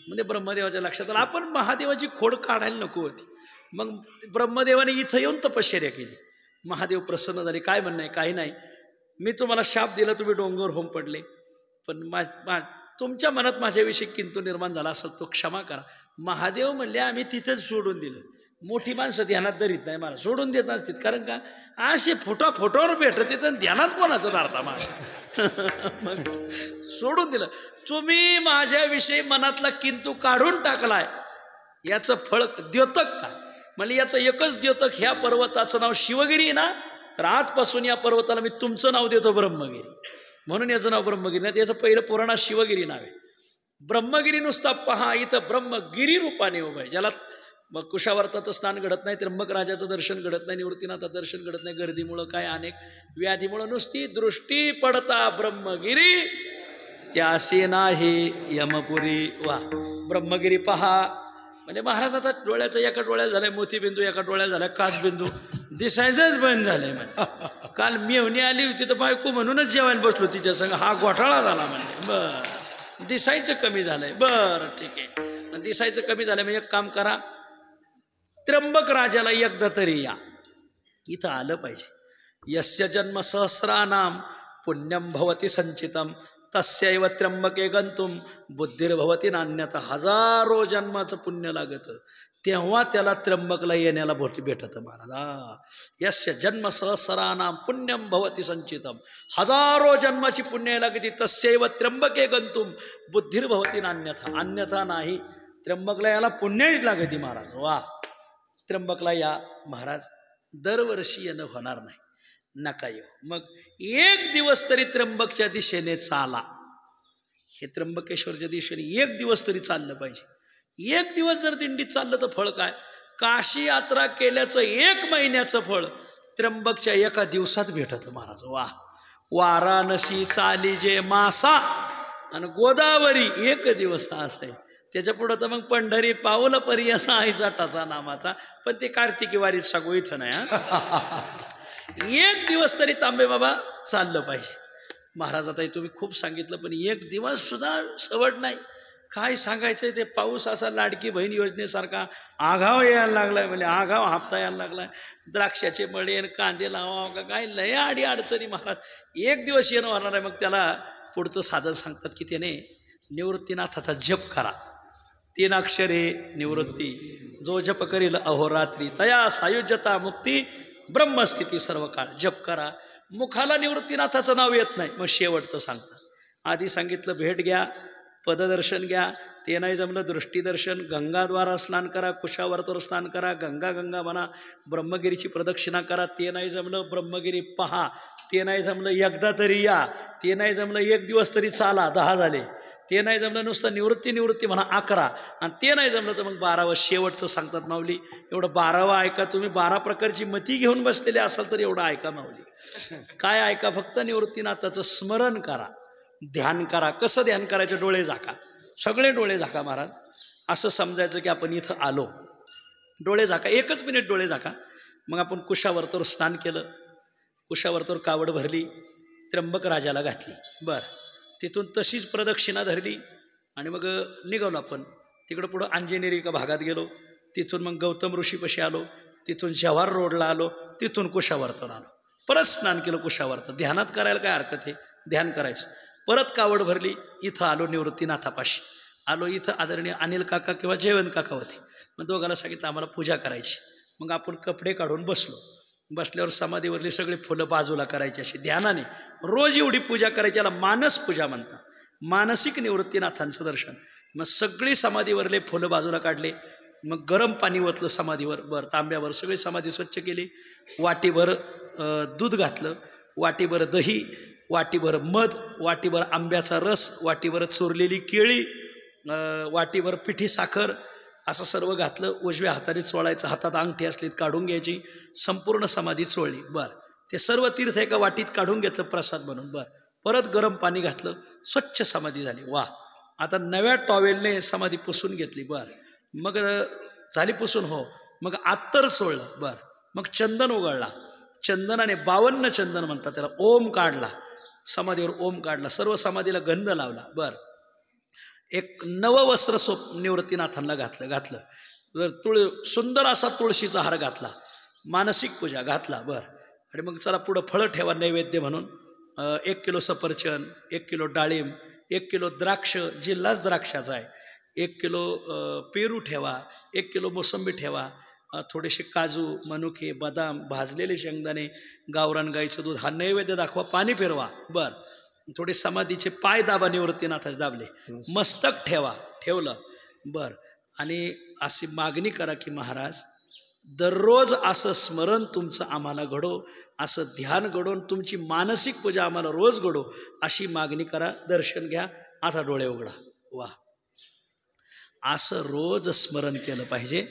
म्हणजे ब्रह्मदेवाच्या लक्षात आलं आपण महादेवाची खोड काढायला नको होती. मग ब्रह्मदेवाने इथं येऊन तपश्चर्या केली. महादेव प्रसन्न झाले. काय म्हणणं आहे, काही नाही, मी तुम्हाला शाप दिला, तुम्ही डोंगर होम पडले, पण तुमच्या मनात माझ्याविषयी किंतु निर्माण झाला असेल तो क्षमा करा. महादेव म्हणले आम्ही तिथंच सोडून दिलं. मोठी माणसं ध्यानात धरीत नाही मला, सोडून देत नसतील. कारण का असे फोटोवर भेटत येतं ध्यानात कोणाचं धारता मला. मग सोडून दिलं. तुम्ही माझ्याविषयी मनातला किंतु काढून टाकलाय, याचं फळ द्योतक काय? म्हणजे याचं एकच द्योतक, ह्या पर्वताचं नाव शिवगिरी ना, तर आजपासून या पर्वताला मी तुमचं नाव देतो ब्रह्मगिरी. म्हणून याचं नाव ब्रह्मगिरी नाही, याचं पहिलं पुराणात शिवगिरी नाव आहे. ब्रह्मगिरी नुसता पहा, इथं ब्रह्मगिरी रूपाने उभं आहे. ज्याला मग कुशावर्ताचं स्नान घडत नाही, त्र्यंबक राजाचं दर्शन घडत नाही, निवृत्तीनाथाचं दर्शन घडत नाही, गर्दीमुळं काय अनेक व्याधीमुळं, नुसती दृष्टी पडता ब्रह्मगिरी त्याशी नाही यमपुरी. वा, ब्रह्मगिरी पहा. म्हणजे महाराज आता डोळ्याचं एका डोळ्याला झालंय मोतीबिंदू, एका डोळ्याला झालाय काचबिंदू, दिसायचंच बंद झालंय. म्हणजे काल मेहुणी आली होती तर बायको म्हणूनच जेवायला बसलो तिच्या संग, हा घोटाळा झाला. म्हणजे बरं, दिसायचं कमी झालंय. बरं ठीक आहे, दिसायचं कमी झालंय. म्हणजे एक काम करा, त्र्यंबक राजाला एकदा तरी या, इथं आलं पाहिजे. यस्य जन्म सहस्रानाम पुण्यम भवती संचितम तस्यैव त्र्यंबके गंतुम बुद्धिर्भवती नान्यथा. 1000 जन्माचं पुण्य लागतं, तेव्हा त्याला त्र्यंबकला येण्याला भेटत. महाराज यस्य जन्म सहस्रानाम पुण्यम भवती संचितम, 1000 जन्माची पुण्य लागते. तस्यैव त्र्यंबके गंतुम बुद्धिर्भवती नान्यथा. अन्यथा नाही, त्र्यंबकला याला पुण्याच लागते. महाराज वा, त्र्यंबकला या महाराज. दरवर्षी येणं होणार नाही, नका येऊ. मग एक दिवस तरी त्र्यंबकच्या दिशेने चाला. हे त्र्यंबकेश्वरच्या दिशेने एक दिवस तरी चाललं पाहिजे. एक दिवस जर दिंडीत चाललं तर फळ काय? काशी यात्रा केल्याचं 1 महिन्याचं फळ त्र्यंबकच्या एका दिवसात भेटत. महाराज वा, वाराणसी चाली जे मासा आणि गोदावरी 1 दिवस असं आहे. त्याच्या पुढं तर मग पंढरी पावलं परी असा आहे टाचा नामाचा, पण ते कार्तिकी वारीत सांगू इथं नाही. 1 दिवस तरी तांबे बाबा चाललं पाहिजे. महाराज आता तुम्ही खूप सांगितलं, पण 1 दिवस सुद्धा सवड नाही. काय सांगायचंय, ते पाऊस असा लाडकी बहीण योजनेसारखा आघाव यायला लागलाय. म्हणजे आघाव हापता यायला लागलाय. द्राक्षाचे मळे कांदे लावा का काय लय आडी अडचणी. महाराज 1 दिवस येणं होणार आहे. मग त्याला पुढचं साधन सांगतात की त्याने निवृत्तीनाथाचा जप करा. 3 अक्षरे निवृत्ती, जो जप करील अहोरात्री तया सायुज्यता मुक्ती ब्रह्मस्थिती सर्व काळ. जप करा. मुखाला निवृत्तीनाथाचं नाव येत नाही, मग शेवटचं सांगतात. आधी सांगितलं भेट घ्या, पददर्शन घ्या, ते नाही जमलं दृष्टीदर्शन, गंगाद्वारा स्नान करा, कुशावर्तावर स्नान करा, गंगा गंगा म्हणा, ब्रह्मगिरीची प्रदक्षिणा करा, ते नाही जमलं ब्रह्मगिरी पहा, ते नाही जमलं एकदा तरी या, ते नाही जमलं 1 दिवस तरी चाला, 10 झाले, ते नाही जमलं नुसतं निवृत्ती म्हणा 11, आणि ते नाही जमलं तर मग 12वं शेवटचं सांगतात. माऊली एवढं 12वं ऐका. तुम्ही 12 प्रकारची मती घेऊन बसलेले असाल तर एवढं ऐका माऊली. काय ऐका? फक्त निवृत्तीनाथाचं स्मरण करा, ध्यान करा. कसं ध्यान करायचं? डोळे झाका, सगळे डोळे झाका. महाराज असं समजायचं की आपण इथं आलो. डोळे झाका, 1 मिनिट डोळे झाका. मग आपण कुशावर्तावर स्नान केलं, कुशावर्तावर कावड भरली, त्र्यंबक राजाला घातली. बरं, तिथून तशीच प्रदक्षिणा धरली, आणि मग निघालो आपण तिकडं पुढं अंजनेरी एका भागात गेलो, तिथून मग गौतम ऋषीपाशी आलो, तिथून जव्हार रोडला आलो, तिथून कुशावर्तन आलो, परत स्नान केलं कुशावर्तन. ध्यानात करायला काय हरकत आहे, ध्यान करायचं. परत कावड भरली, इथं आलो निवृत्तीनाथापाशी आलो. इथं आदरणीय अनिल काका किंवा जयवंत काका होते. मग दोघाला सांगितलं आम्हाला पूजा करायची. मग आपण कपडे काढून बसलो. बसल्यावर समाधीवरली सगळी फुलं बाजूला करायची अशी ध्यानाने. रोज एवढी पूजा करायची, याला मानस पूजा म्हणतात, मानसिक निवृत्तीनाथांचं दर्शन. मग सगळी समाधीवरले फुलं बाजूला काढले. मग गरम पाणी ओतलं समाधीवर, बरं तांब्यावर सगळी समाधी स्वच्छ केली. वाटीभर दूध घातलं, वाटीभर दही, वाटीभर मध, वाटीभर आंब्याचा रस, वाटीभर चोरलेली केळी, वाटीभर पिठी साखर, असं सर्व घातलं. उजव्या हाताने चोळायचं, हातात अंगठी असलीत काढून घ्यायची, संपूर्ण समाधी चोळली. बरं ते सर्व तीर्थ एका वाटीत काढून घेतलं प्रसाद म्हणून. बरं परत गरम पाणी घातलं, स्वच्छ समाधी झाली. वा, आता नव्या टॉवेलने समाधी पुसून घेतली. बरं मग झाली पुसून, हो. मग अत्तर चोळलं. बरं मग चंदन उघडला, चंदनाने 52 चंदन म्हणतात त्याला, ओम काढला, समाधीवर ओम काढला, सर्व समाधीला गंध लावला. बरं एक नववस्त्र निवृत्तीनाथांना घातलं. सुंदर असा तुळशीचा हार घातला, मानसिक पूजा घातला. बरं आणि मग चला पुढं फळं ठेवा नैवेद्य म्हणून. 1 किलो सफरचंद, 1 किलो डाळिंब, 1 किलो द्राक्ष, जिल्हाच द्राक्षाचा आहे, 1 किलो पेरू ठेवा, 1 किलो मोसंबी ठेवा, थोडेसे काजू, मनुके, बदाम, भाजलेले शेंगदाणे, गावरान गाईचं दूध, हा नैवेद्य दाखवा, पाणी फिरवा. बरं थोडे समाधीचे पाय दाबा, निवृत्तीनाथाच दाबले, मस्तक ठेवलं. बरं आणि अशी मागणी करा की महाराज दररोज असं स्मरण तुमचं आम्हाला घडो, असं ध्यान घडवून तुमची मानसिक पूजा आम्हाला रोज घडो, अशी मागणी करा. दर्शन घ्या, आता डोळे उघडा. वा, असं रोज स्मरण केलं पाहिजे.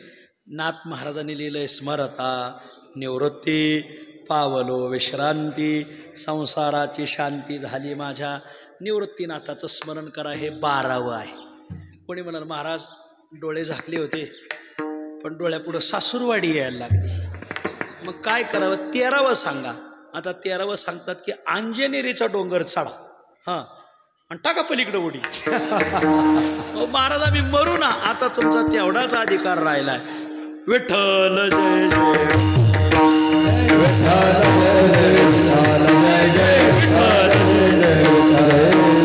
नाथ महाराजांनी लिहिलंय, स्मरता निवृत्ती पावलो विश्रांती, संसाराची शांती झाली माझ्या. निवृत्तीनाथाचं स्मरण करा, हे 12वं आहे. कोणी म्हणाल महाराज डोळे झाकले होते पण डोळ्यापुढं सासूरवाडी यायला लागली, मग काय करावं? 13वं सांगा. आता 13वं सांगतात की अंजनेरीचा डोंगर चढा, हां आणि टाका पलीकडे उडी. महाराज आम्ही मरू ना, आता तुमचा तेवढाच अधिकार राहिलाय. विठ्ठल जय जय, विठ्ठल जय जय, विठ्ठल जय जय, विठ्ठल जय जय.